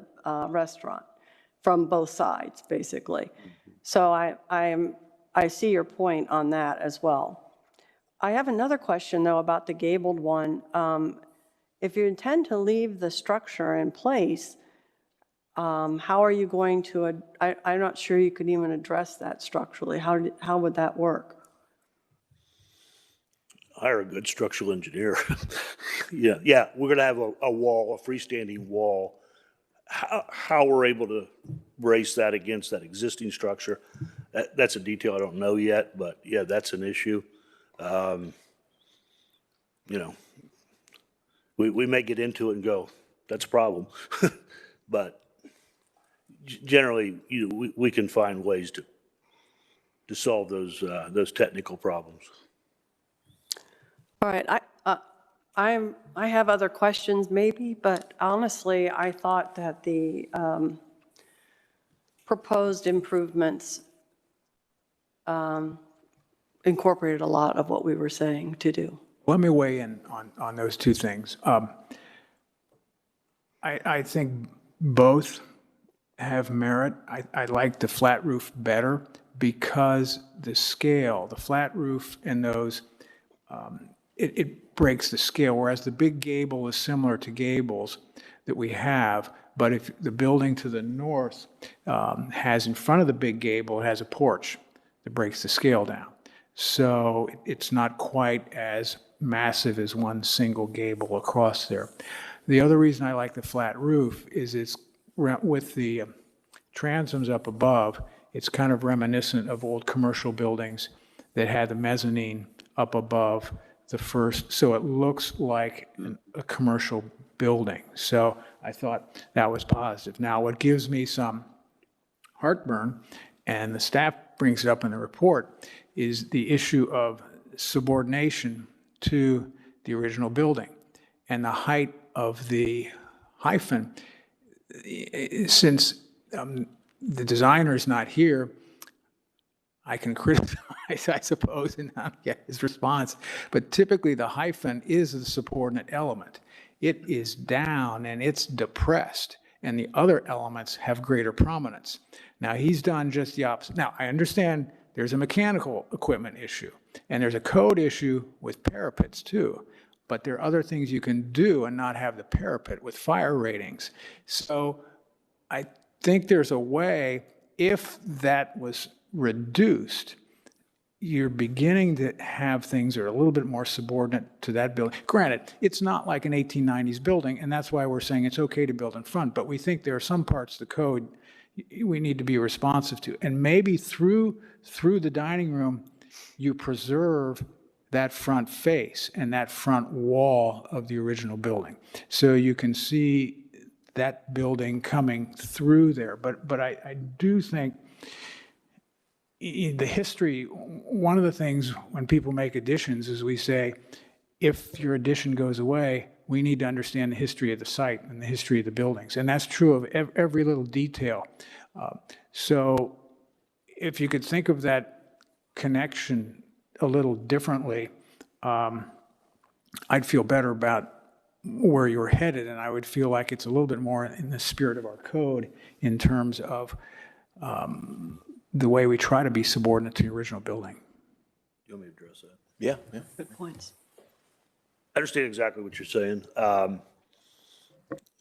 restaurant from both sides, basically. So I see your point on that as well. I have another question, though, about the gabled one. If you intend to leave the structure in place, how are you going to, I'm not sure you could even address that structurally. How would that work? Hire a good structural engineer. Yeah, we're going to have a wall, a freestanding wall. How we're able to brace that against that existing structure, that's a detail I don't know yet, but yeah, that's an issue. You know, we may get into it and go, that's a problem. But generally, we can find ways to solve those technical problems. All right, I have other questions maybe, but honestly, I thought that the proposed improvements incorporated a lot of what we were saying to do. Let me weigh in on those two things. I think both have merit. I like the flat roof better because the scale, the flat roof and those, it breaks the scale, whereas the big gable is similar to gables that we have, but if the building to the north has in front of the big gable, it has a porch that breaks the scale down. So it's not quite as massive as one single gable across there. The other reason I like the flat roof is it's with the transoms up above, it's kind of reminiscent of old commercial buildings that had the mezzanine up above the first, so it looks like a commercial building. So I thought that was positive. Now, what gives me some heartburn, and the staff brings it up in the report, is the issue of subordination to the original building and the height of the hyphen. Since the designer's not here, I can criticize, I suppose, and not get his response, but typically the hyphen is the subordinate element. It is down and it's depressed, and the other elements have greater prominence. Now, he's done just the opposite. Now, I understand there's a mechanical equipment issue, and there's a code issue with parapets too, but there are other things you can do and not have the parapet with fire ratings. So I think there's a way, if that was reduced, you're beginning to have things that are a little bit more subordinate to that building. Granted, it's not like an 1890s building, and that's why we're saying it's okay to build in front, but we think there are some parts of the code we need to be responsive to. And maybe through the dining room, you preserve that front face and that front wall of the original building. So you can see that building coming through there. But I do think the history, one of the things when people make additions is we say, if your addition goes away, we need to understand the history of the site and the history of the buildings. And that's true of every little detail. So if you could think of that connection a little differently, I'd feel better about where you're headed, and I would feel like it's a little bit more in the spirit of our code in terms of the way we try to be subordinate to the original building. You want me to address that? Yeah. Good points. I understand exactly what you're saying.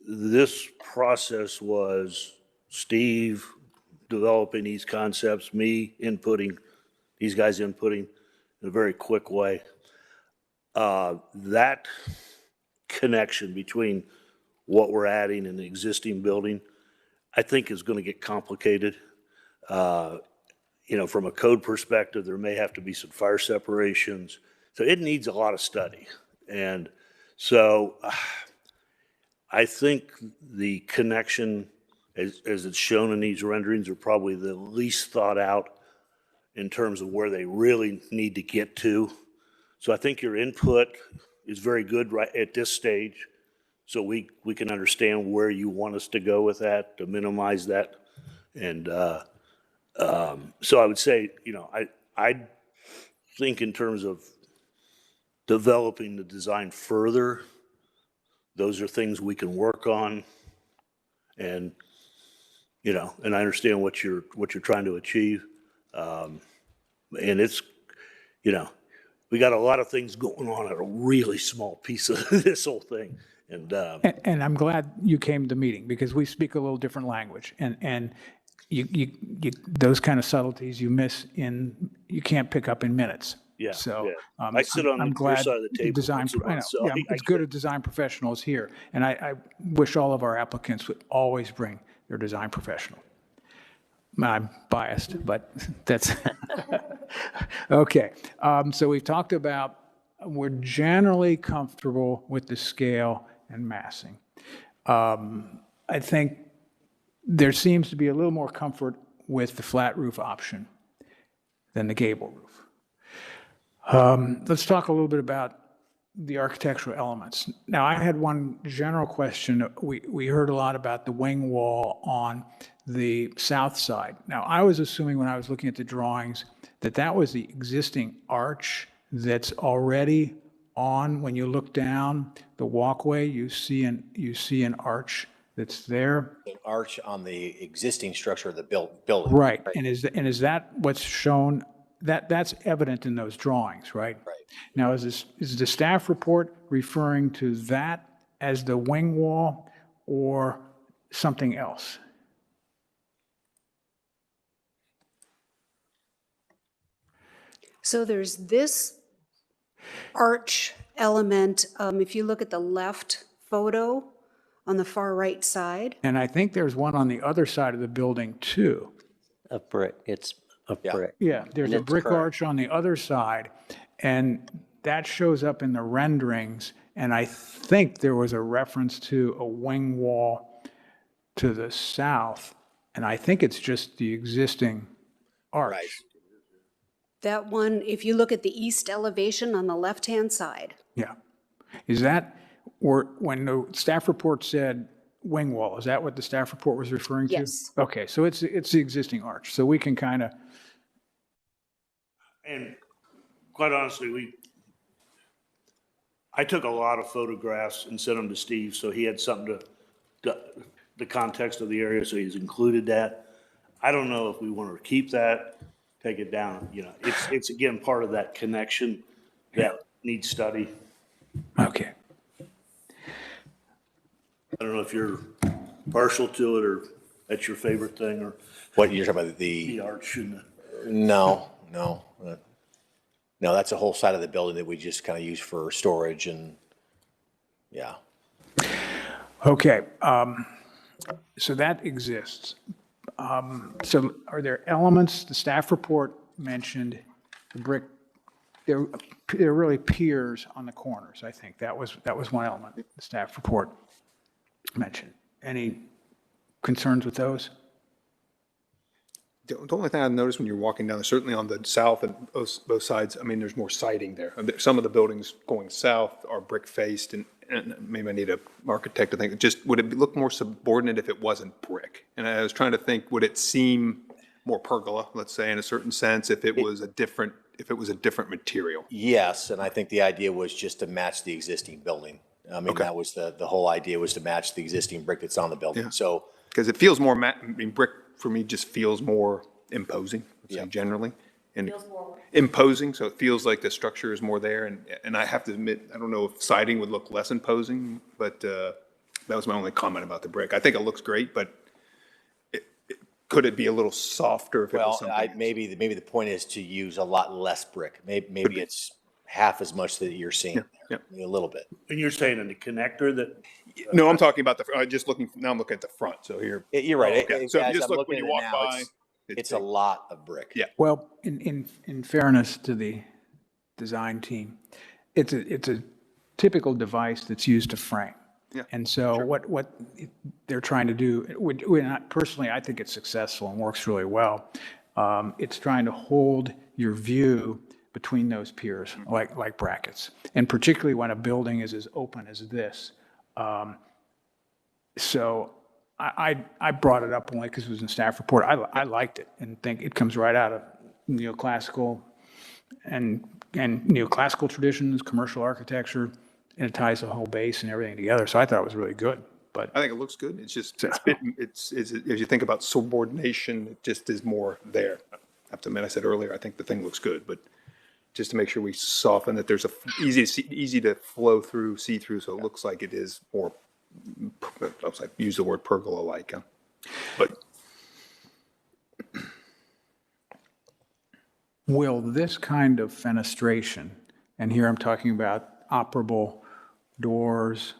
This process was Steve developing these concepts, me inputting, these guys inputting in a very quick way. That connection between what we're adding and the existing building, I think is going to get complicated. From a code perspective, there may have to be some fire separations. So it needs a lot of study. And so I think the connection, as it's shown in these renderings, are probably the least thought out in terms of where they really need to get to. So I think your input is very good right at this stage. So we can understand where you want us to go with that, to minimize that. And so I would say, I think in terms of developing the design further, those are things we can work on. And, and I understand what you're trying to achieve. And it's, we got a lot of things going on at a really small piece of this whole thing. And I'm glad you came to the meeting, because we speak a little different language, and you those kind of subtleties you miss you can't pick up in minutes. Yeah. So yeah. I sit on I'm the clear glad side of the table. design. I know, so yeah, it's good a design professional is here, and I wish all of our applicants would always bring their design professional. I'm biased, but that's okay. So we've talked about, we're generally comfortable with the scale and massing. I think there seems to be a little more comfort with the flat roof option than the gable roof. Let's talk a little bit about the architectural elements. Now, I had one general question. We heard a lot about the wing wall on the south side. Now, I was assuming when I was looking at the drawings that that was the existing arch that's already on. When you look down the walkway, you see an arch that's there. The arch on the existing structure of the building. Right. And is that what's shown? That's evident in those drawings, right? Right. Now, is the staff report referring to that as the wing wall or something else? So there's this arch element, if you look at the left photo on the far right side. And I think there's one on the other side of the building too. A brick, it's a brick. Yeah, there's And a it's brick correct. arch on the other side, and that shows up in the renderings, and I think there was a reference to a wing wall to the south, and I think it's just the existing arch. Right. That one, if you look at the east elevation on the left-hand side. Yeah. Is that, or when the staff report said wing wall, is that what the staff report was referring to? Yes. Okay, so it's the existing arch, so we can kind of, And quite honestly, I took a lot of photographs and sent them to Steve, so he had something the context of the area, so he's included that. I don't know if we want to keep that, take it down, it's again, part of that connection that needs study. okay. I don't know if you're partial to it or that's your favorite thing or What, you're talking about the arch and No, no. No, that's a whole side of the building that we just kind of use for storage and, yeah. Okay, so that exists. So are there elements, the staff report mentioned the brick, there really piers on the corners, I think. That was one element the staff report mentioned. Any concerns with those? The only thing I noticed when you're walking down, certainly on the south and both sides, I mean, there's more siding there. Some of the buildings going south are brick faced, and maybe I need an architect to think, just, would it look more subordinate if it wasn't brick? And I was trying to think, would it seem more pergola, let's say, in a certain sense, if it was a different material? Yes, and I think the idea was just to match the existing building. I mean, Okay. that was the whole idea, was to match the existing brick that's on the building. Yeah. So, Because it feels more, I mean, brick for me just feels more imposing, let's say, Yeah. generally. And imposing, so it feels like the structure is more there. And I have to admit, I don't know if siding would look less imposing, but that was my only comment about the brick. I think it looks great, but could it be a little softer if it was well, something else? maybe the point is to use a lot less brick. Maybe it's half as much that you're seeing there, yeah. maybe a little bit. and you're saying in the connector that, No, I'm talking about just looking, now I'm looking at the front, so here. You're right. Yeah, so if you As just I'm look when looking you at it walk now, by. it's a lot of brick. Yeah. Well, in fairness to the design team, it's a typical device that's used to frame. Yeah, And so what they're trying to do, personally, I think it's successful and works really well. It's trying to hold your view between those piers, like brackets. And particularly when a building is as open as this. So I brought it up only because it was in staff report. I liked it and think it comes right out of neoclassical and neoclassical traditions, commercial architecture, and it ties the whole base and everything together. So I thought it was really good. But I think it looks good. It's just, it's as you think about subordination, it just is more there. I have to admit, I said earlier, I think the thing looks good, but just to make sure we soften that there's easy to flow through, see through, so it looks like it is more, I was like, use the word pergola-like, but will this kind of fenestration, and here I'm talking about operable doors,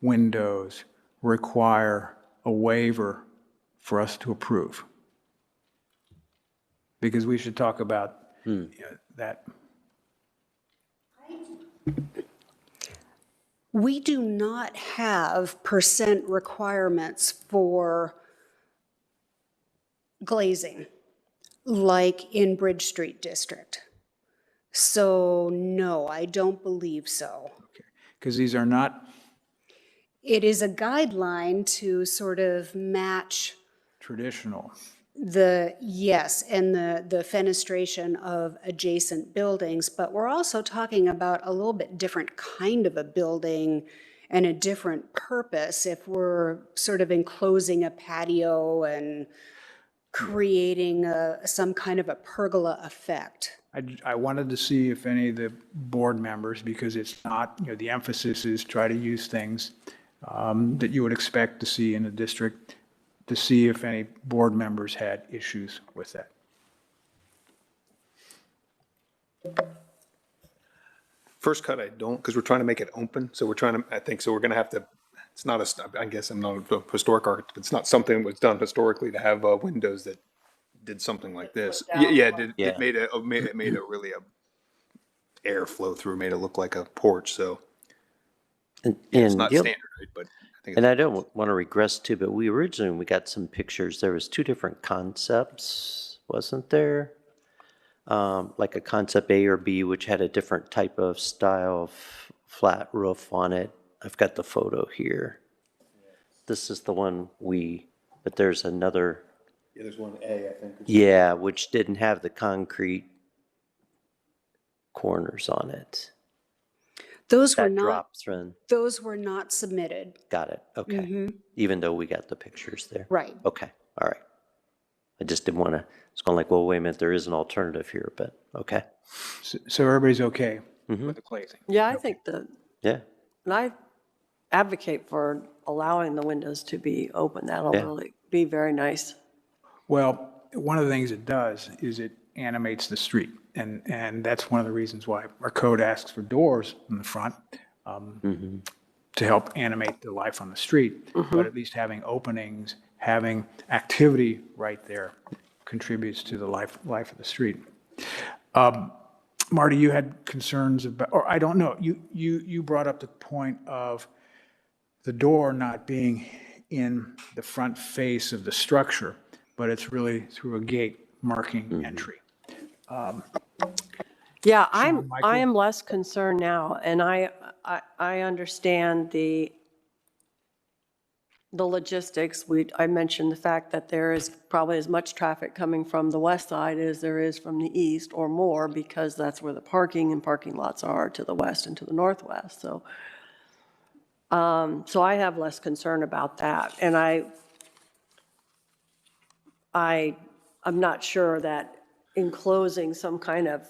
windows, require a waiver for us to approve? Because we should talk about that. We do not have percent requirements for glazing like in Bridge Street District. So no, I don't believe so. Because these are not It is a guideline to sort of match traditional. yes, and the fenestration of adjacent buildings, but we're also talking about a little bit different kind of a building and a different purpose if we're sort of enclosing a patio and creating some kind of a pergola effect. I wanted to see if any of the board members, because it's not, the emphasis is try to use things that you would expect to see in a district, to see if any board members had issues with that. First cut, I don't, because we're trying to make it open, so we're trying to, I think, so we're gonna have to, it's not I guess I'm not a historic architect, it's not something that was done historically to have windows that did something like this. Yeah, it made a really a airflow through, made it look like a porch, so it's not standard, right, but I think. And I don't want to regress too, but when we got some pictures, there was two different concepts, wasn't there? Like a concept A or B, which had a different type of style of flat roof on it. I've got the photo here. This is the one but there's another. Yeah, there's one A, I think. Yeah, which didn't have the concrete corners on it. Those were That not, drops from, those were not submitted. got it, okay. Even though we got the pictures there. Right. Okay, all right. I just didn't want to, it's going like, well, wait a minute, there is an alternative here, but, okay. So everybody's okay with the glazing? Yeah, I think Yeah, and I advocate for allowing the windows to be open. That'll Yeah. really be very nice. Well, one of the things it does is it animates the street. And that's one of the reasons why our code asks for doors in the front to help animate the life on the street. But at least having openings, having activity right there contributes to the life of the street. Marty, you had concerns about, or I don't know, you brought up the point of the door not being in the front face of the structure, but it's really through a gate marking entry. Yeah, I am less concerned now, and I understand the logistics. I mentioned the fact that there is probably as much traffic coming from the west side as there is from the east or more, because that's where the parking and parking lots are to the west and to the northwest. So I have less concern about that, and I'm not sure that enclosing some kind of,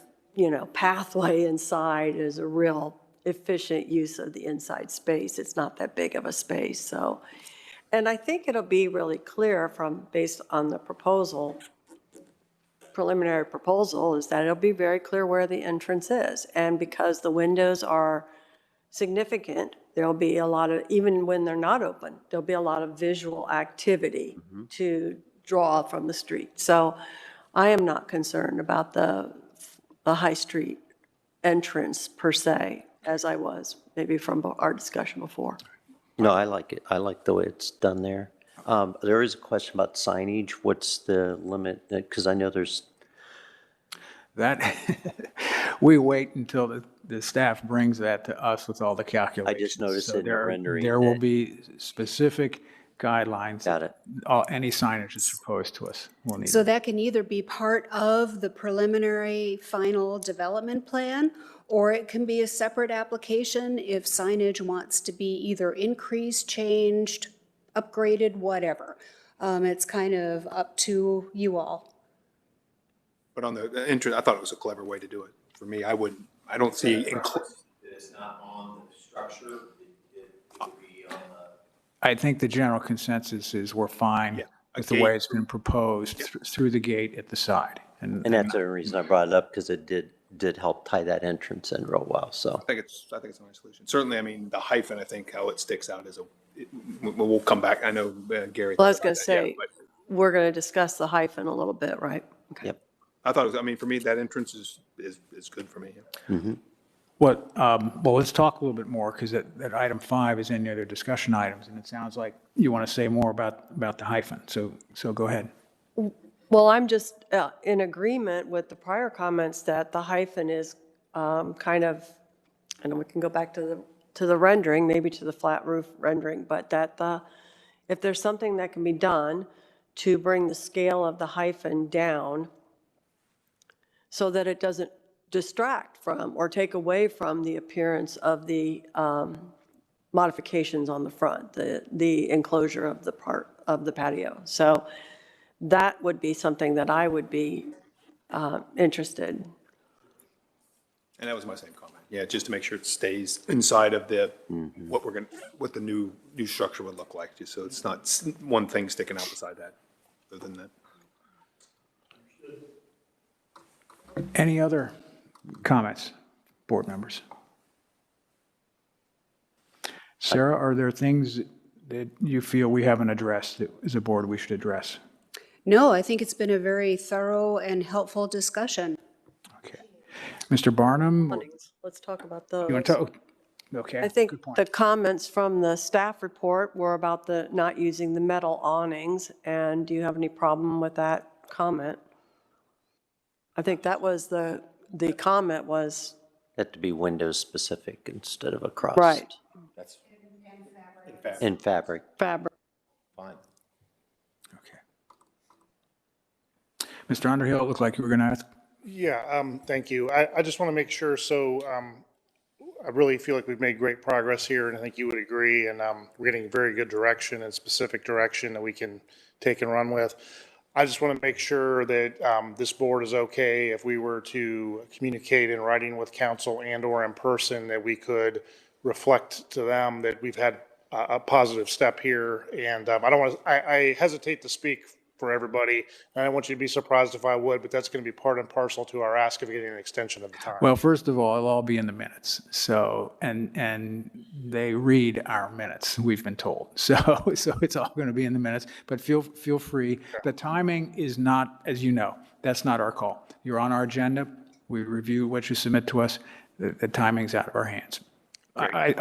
pathway inside is a real efficient use of the inside space. It's not that big of a space, so. And I think it'll be really clear based on the preliminary proposal, is that it'll be very clear where the entrance is. And because the windows are significant, there'll be a lot of, even when they're not open, there'll be a lot of visual activity to draw from the street. So I am not concerned about the High Street entrance per se, as I was maybe from our discussion before. no, I like it. I like the way it's done there. There is a question about signage. What's the limit? Because I know there's, That, we wait until the staff brings that to us with all the calculations. I just noticed So it in the rendering There will that- be specific guidelines. Got it. Any signage that's proposed to us will need. So that can either be part of the preliminary final development plan, or it can be a separate application if signage wants to be either increased, changed, upgraded, whatever. It's kind of up to you all. But on the entrance, I thought it was a clever way to do it. For me, I don't see. It's not on the structure, it would be on the. I think the general consensus is we're fine with the gate. way it's been proposed through the gate at the side. and that's the reason I brought it up, because it did help tie that entrance in real well, so. I think it's a nice solution. Certainly, I mean, the hyphen, I think how it sticks out is we'll come back. I know Gary. Well, I was going to say, we're going to discuss the hyphen a little bit, right? Okay. Yep. I thought it was, I mean, for me, that entrance is good for me. Well, let's talk a little bit more, because that item 5 is in the other discussion items, and it sounds like you want to say more about the hyphen, so go ahead. Well, I'm just in agreement with the prior comments that the hyphen is kind of, and we can go back to the rendering, maybe to the flat roof rendering, but that if there's something that can be done to bring the scale of the hyphen down so that it doesn't distract from or take away from the appearance of the modifications on the front, the enclosure of the part of the patio. So that would be something that I would be interested. And that was my same comment. Yeah, just to make sure it stays inside of the, what the new structure would look like, just so it's not one thing sticking out beside that, other than that. Any other comments, board members? Sarah, are there things that you feel we haven't addressed that as a board we should address? No, I think it's been a very thorough and helpful discussion. Okay. Mr. Barnum, Let's talk about those. you want to talk? Okay. I think good point. the comments from the staff report were about the not using the metal awnings, and do you have any problem with that comment? I think that was the comment was. That to be window specific instead of across. Right. That's In fabric. Fabric. fine. Okay. Mr. Underhill, it looked like you were going to ask. Yeah, thank you. I just want to make sure, so I really feel like we've made great progress here, and I think you would agree, and we're getting very good direction and specific direction that we can take and run with. I just want to make sure that this board is okay if we were to communicate in writing with council and/or in person, that we could reflect to them that we've had a positive step here. And I don't want to, I hesitate to speak for everybody, and I don't want you to be surprised if I would, but that's going to be part and parcel to our ask of getting an extension of the time. Well, first of all, it'll all be in the minutes. So, and they read our minutes, we've been told. So it's all going to be in the minutes, but feel free. The timing is not, as you know, that's not our call. You're on our agenda. We review what you submit to us. The timing's out of our hands.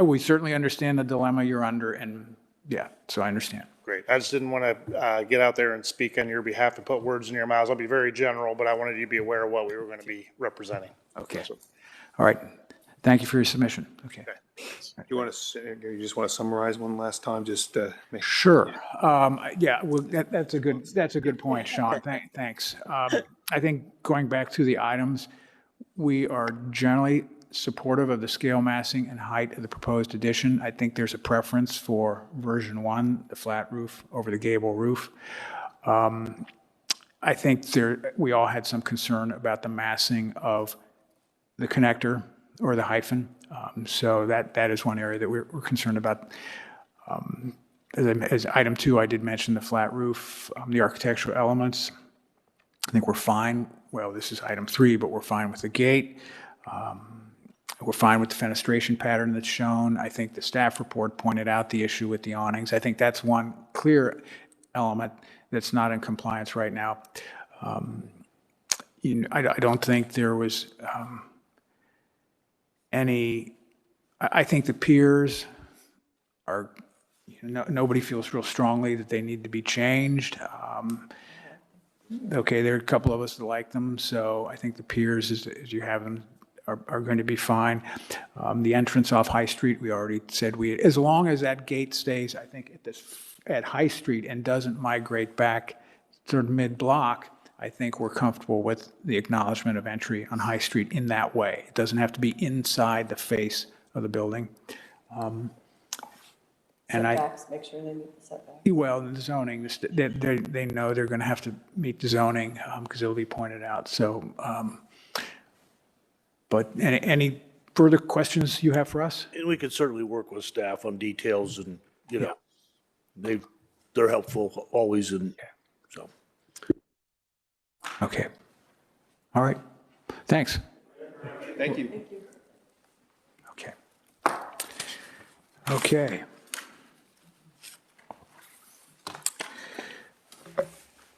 We certainly understand the dilemma you're under, and yeah, so I understand. Great. I just didn't want to get out there and speak on your behalf and put words in your mouths. I'll be very general, but I wanted you to be aware of what we were going to be representing. Okay. All right. Thank you for your submission. Okay. You want to, you just want to summarize one last time, just make Sure. Yeah, well, that's a good point, Sean. Thanks. I think going back to the items, we are generally supportive of the scale massing and height of the proposed addition. I think there's a preference for version 1, the flat roof over the gable roof. I think we all had some concern about the massing of the connector or the hyphen. So that is one area that we're concerned about. As item 2, I did mention the flat roof, the architectural elements. I think we're fine. Well, this is item 3, but we're fine with the gate. We're fine with the fenestration pattern that's shown. I think the staff report pointed out the issue with the awnings. I think that's one clear element that's not in compliance right now. I don't think there was any, I think the piers are, nobody feels real strongly that they need to be changed. Okay, there are a couple of us that like them, so I think the piers, as you have them, are going to be fine. The entrance off High Street, we already said as long as that gate stays, I think at High Street and doesn't migrate back sort of mid-block, I think we're comfortable with the acknowledgement of entry on High Street in that way. It doesn't have to be inside the face of the building. Setbacks, make sure they meet the setback. Well, the zoning, they know they're going to have to meet the zoning because it'll be pointed out. So, but any further questions you have for us? And we could certainly work with staff on details and, they're helpful always, and so. Okay. All right. Thanks. Thank you. Okay. Okay.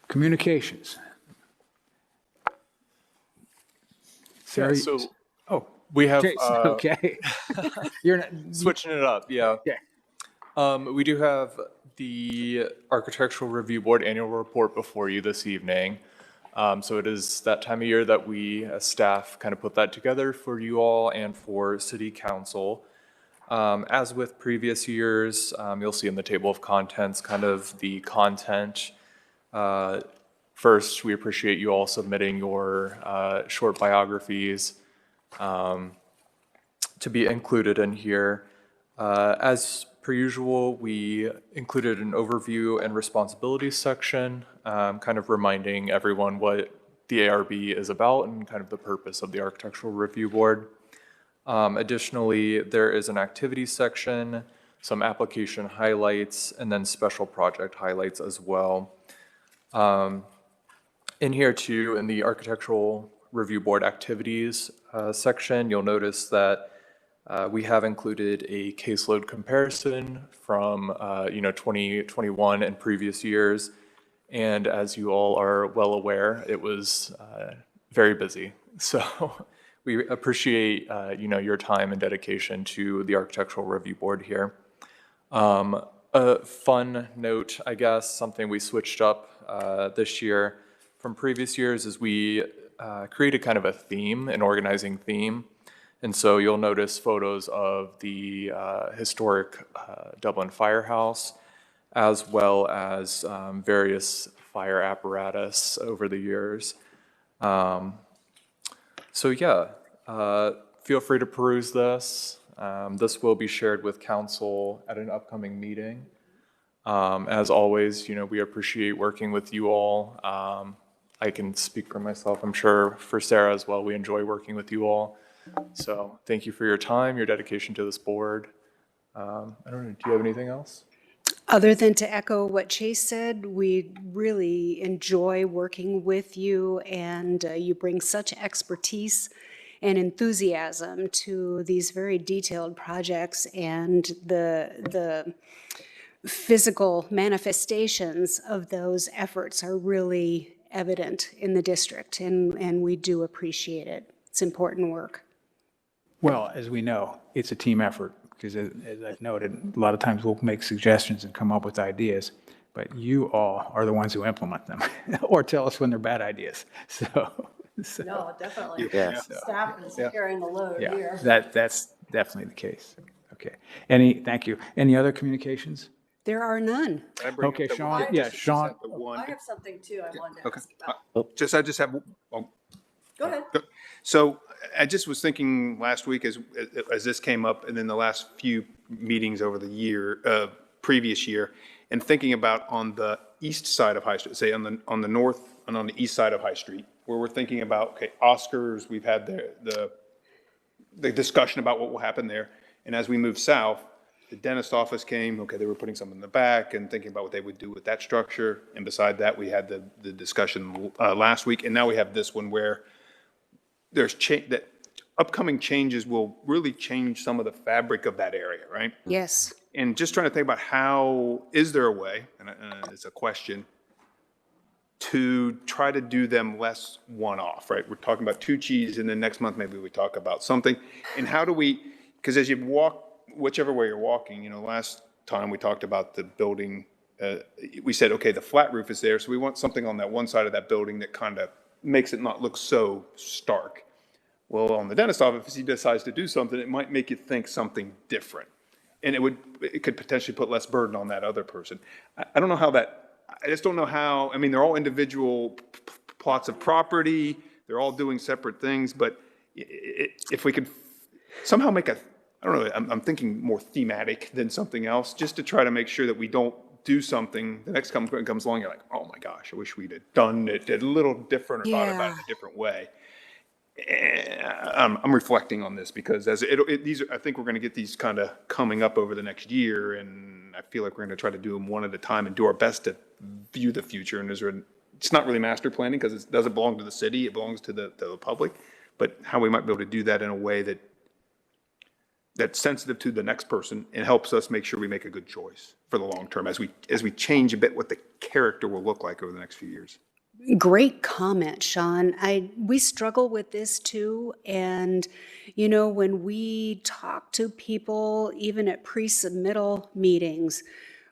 Communications. Sarah, So, oh, We have, Jason, okay. You're not, switching it up, yeah. We do have the Architectural Review Board Annual Report before you this evening. So it is that time of year that we, as staff, kind of put that together for you all and for City Council. As with previous years, you'll see in the table of contents kind of the content. First, we appreciate you all submitting your short biographies to be included in here. As per usual, we included an overview and responsibilities section, kind of reminding everyone what the ARB is about and kind of the purpose of the Architectural Review Board. Additionally, there is an activities section, some application highlights, and then special project highlights as well. In here too, in the Architectural Review Board activities section, you'll notice that we have included a caseload comparison from 2021 and previous years. And as you all are well aware, it was very busy. So we appreciate your time and dedication to the Architectural Review Board here. A fun note, I guess, something we switched up this year from previous years is we created kind of a theme, an organizing theme. And so you'll notice photos of the historic Dublin Firehouse, as well as various fire apparatus over the years. So yeah, feel free to peruse this. This will be shared with council at an upcoming meeting. As always, we appreciate working with you all. I can speak for myself, I'm sure for Sarah as well. We enjoy working with you all. So thank you for your time, your dedication to this board. I don't know, do you have anything else? Other than to echo what Chase said, we really enjoy working with you, and you bring such expertise and enthusiasm to these very detailed projects, and the physical manifestations of those efforts are really evident in the district, and we do appreciate it. It's important work. well, as we know, it's a team effort, because as I've noted, a lot of times we'll make suggestions and come up with ideas, but you all are the ones who implement them, or tell us when they're bad ideas. So No, definitely. Yes. Staff is carrying the load yeah, here. that's definitely the case. Okay. Thank you. Any other communications? There are none. Can I bring up Okay, the Sean, one- yeah, just Sean. the one- I have something too I wanted to Okay. ask about. I just have, oh, Go ahead. so I just was thinking last week as this came up and in the last few meetings over the year, previous year, and thinking about on the east side of High Street, say on the north and on the east side of High Street, where we're thinking about, okay, Oscars, we've had the discussion about what will happen there. And as we move south, the dentist office came, okay, they were putting something in the back and thinking about what they would do with that structure. And beside that, we had the discussion last week, and now we have this one where there's that upcoming changes will really change some of the fabric of that area, right? Yes. And just trying to think about how, is there a way, and it's a question, to try to do them less one-off, right? We're talking about Tucci's, and then next month maybe we talk about something. And how do we, because as you walk, whichever way you're walking, last time we talked about the building, we said, okay, the flat roof is there, so we want something on that one side of that building that kind of makes it not look so stark. Well, on the dentist office, if he decides to do something, it might make you think something different. And it could potentially put less burden on that other person. I don't know how I just don't know how, I mean, they're all individual plots of property, they're all doing separate things, but if we could somehow make I don't know, I'm thinking more thematic than something else, just to try to make sure that we don't do something, the next company comes along, you're like, oh my gosh, I wish we'd have done it a little different or thought about it a different way. I'm reflecting on this because as these are, I think we're going to get these kind of coming up over the next year, and I feel like we're going to try to do them one at a time and do our best to view the future. And it's not really master planning because it doesn't belong to the city; it belongs to the public. But how we might be able to do that in a way that's sensitive to the next person and helps us make sure we make a good choice for the long term as we change a bit what the character will look like over the next few years. Great comment, Sean. We struggle with this too. And, when we talk to people, even at pre-submittal meetings,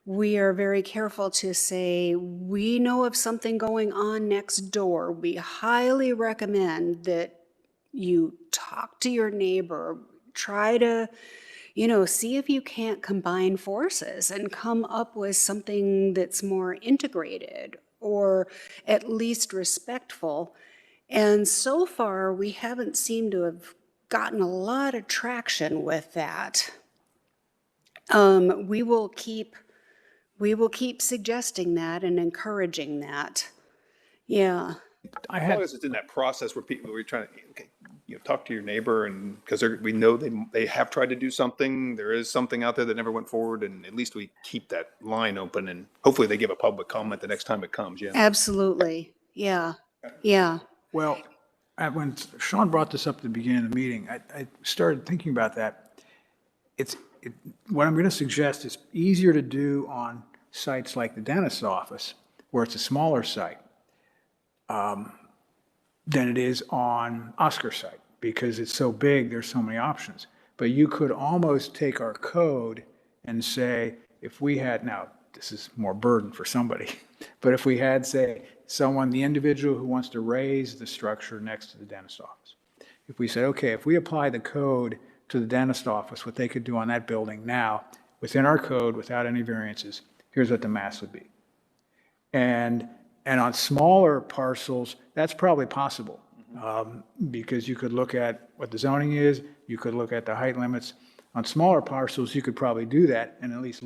we are very careful to say, we know of something going on next door. We highly recommend that you talk to your neighbor, try to, see if you can't combine forces and come up with something that's more integrated or at least respectful. And so far, we haven't seemed to have gotten a lot of traction with that. We will keep suggesting that and encouraging that. Yeah. I As long had, as it's in that process where people are trying to, okay, talk to your neighbor, and because we know they have tried to do something, there is something out there that never went forward, and at least we keep that line open, and hopefully they give a public comment the next time it comes, yeah. Absolutely. Yeah. Yeah. well, when Sean brought this up at the beginning of the meeting, I started thinking about that. What I'm going to suggest is easier to do on sites like the dentist's office, where it's a smaller site, than it is on Oscar's site, because it's so big, there's so many options. But you could almost take our code and say, if we had, now, this is more burden for somebody, but if we had, say, the individual who wants to raise the structure next to the dentist office, if we said, okay, if we apply the code to the dentist office, what they could do on that building now, within our code, without any variances, here's what the mass would be. And on smaller parcels, that's probably possible, because you could look at what the zoning is, you could look at the height limits. On smaller parcels, you could probably do that and at least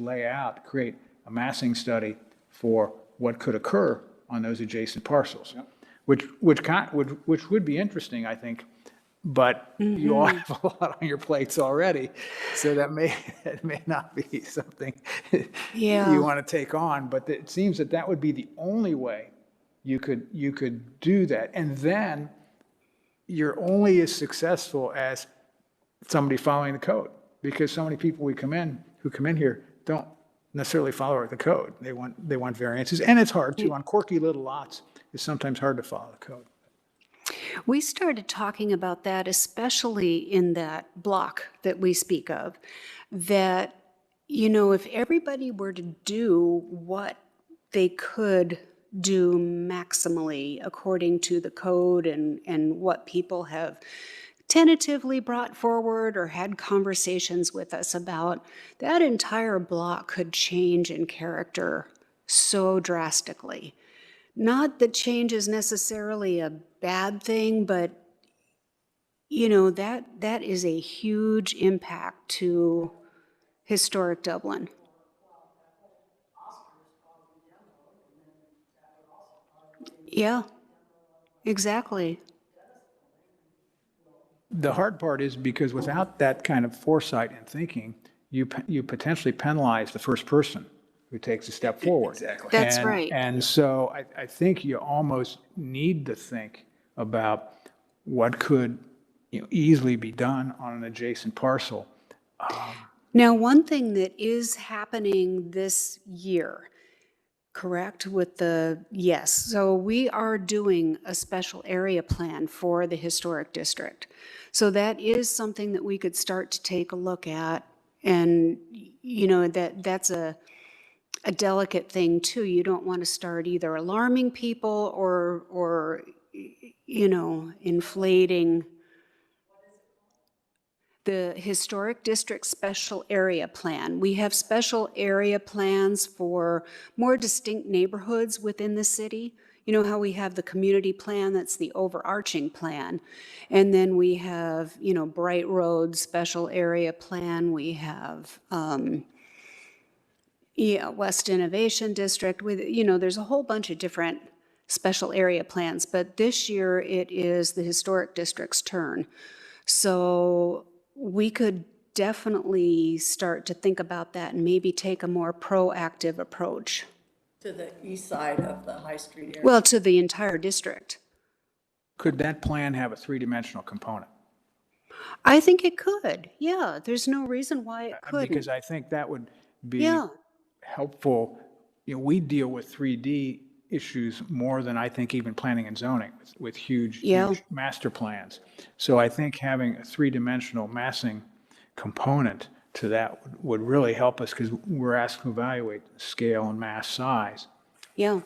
create a massing study for what could occur on those adjacent parcels, which would be interesting, I think. But you all have a lot on your plates already, so that may not be something you want to take on. But it seems that would be the only way you could do that, and then you're only as successful as somebody following the code, because so many people who come in here don't necessarily follow the code. They want variances, and it's hard to on quirky little lots. It's sometimes hard to follow the code. We started talking about that, especially in that block that we speak of, that, if everybody were to do what they could do maximally according to the code and what people have tentatively brought forward or had conversations with us about, that entire block could change in character so drastically. Not that change is necessarily a bad thing, but that is a huge impact to historic Dublin. Yeah, exactly. The hard part is because without that kind of foresight and thinking, you potentially penalize the first person who takes a step forward. Exactly. That's right. And so I think you almost need to think about what could easily be done on an adjacent parcel. Now, one thing that is happening this year, correct, yes, so we are doing a special area plan for the historic district. So that is something that we could start to take a look at, and, that's a delicate thing too. You don't want to start either alarming people or inflating. The Historic District Special Area Plan. We have special area plans for more distinct neighborhoods within the city. You know how we have the community plan, that's the overarching plan. And then we have, Bright Road Special Area Plan. We have, West Innovation District. There's a whole bunch of different special area plans, but this year it is the historic district's turn. So we could definitely start to think about that and maybe take a more proactive approach. To the east side of the High Street area. Well, to the entire district. Could that plan have a three-dimensional component? I think it could, yeah. There's no reason why it couldn't. Because I think that would be helpful. We deal with 3D issues more than I think even planning and zoning with huge, Yeah. huge master plans. So I think having a three-dimensional massing component to that would really help us because we're asked to evaluate scale and mass size. Yeah,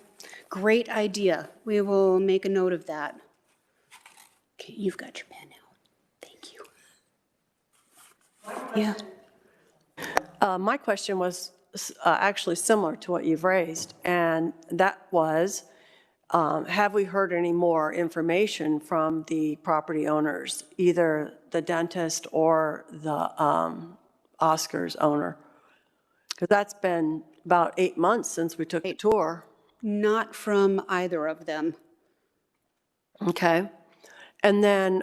great idea. We will make a note of that. Okay, you've got your pen out. Thank you. Yeah. My question was actually similar to what you've raised, and that was, have we heard any more information from the property owners, either the dentist or the Oscar's owner? Because that's been about 8 months since we took the tour. Not from either of them. Okay. And then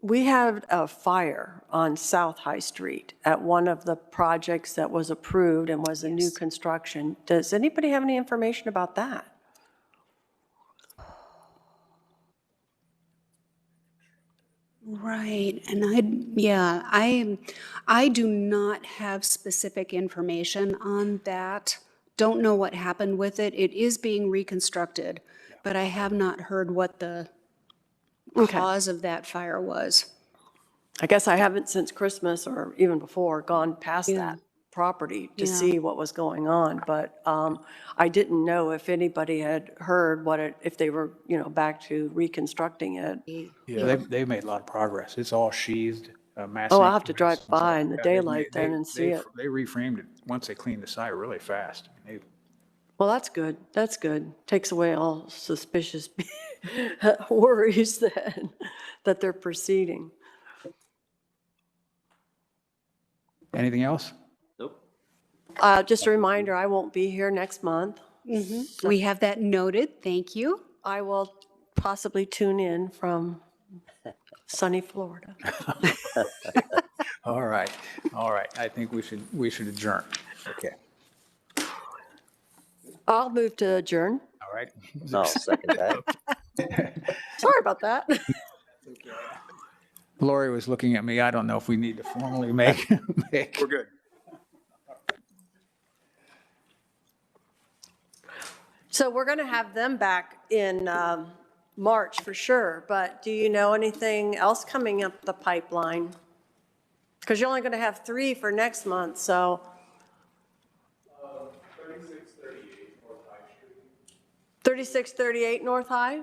we had a fire on South High Street at one of the projects that was approved and was a new construction. Does anybody have any information about that? Right, and I do not have specific information on that. Don't know what happened with it. It is being reconstructed, but I have not heard what the cause of that fire was. I guess I haven't since Christmas or even before gone past that property to see what was going on, but I didn't know if anybody had heard if they were, back to reconstructing it. Yeah, they've made a lot of progress. It's all sheathed, massing. Oh, I'll have to drive by in the daylight then and see it. They reframed it once they cleaned the site really fast. Well, that's good. That's good. Takes away all suspicious worries then that they're proceeding. Anything else? Just a reminder, I won't be here next month. We have that noted, thank you. I will possibly tune in from sunny Florida. All right. I think we should adjourn. Okay. I'll move to adjourn. All right. No, second that. Sorry about that. Lori was looking at me. I don't know if we need to formally make. We're good. So we're going to have them back in March for sure, but do you know anything else coming up the pipeline? Because you're only going to have 3 for next month, so. 3638 North High Street. 3638 North High?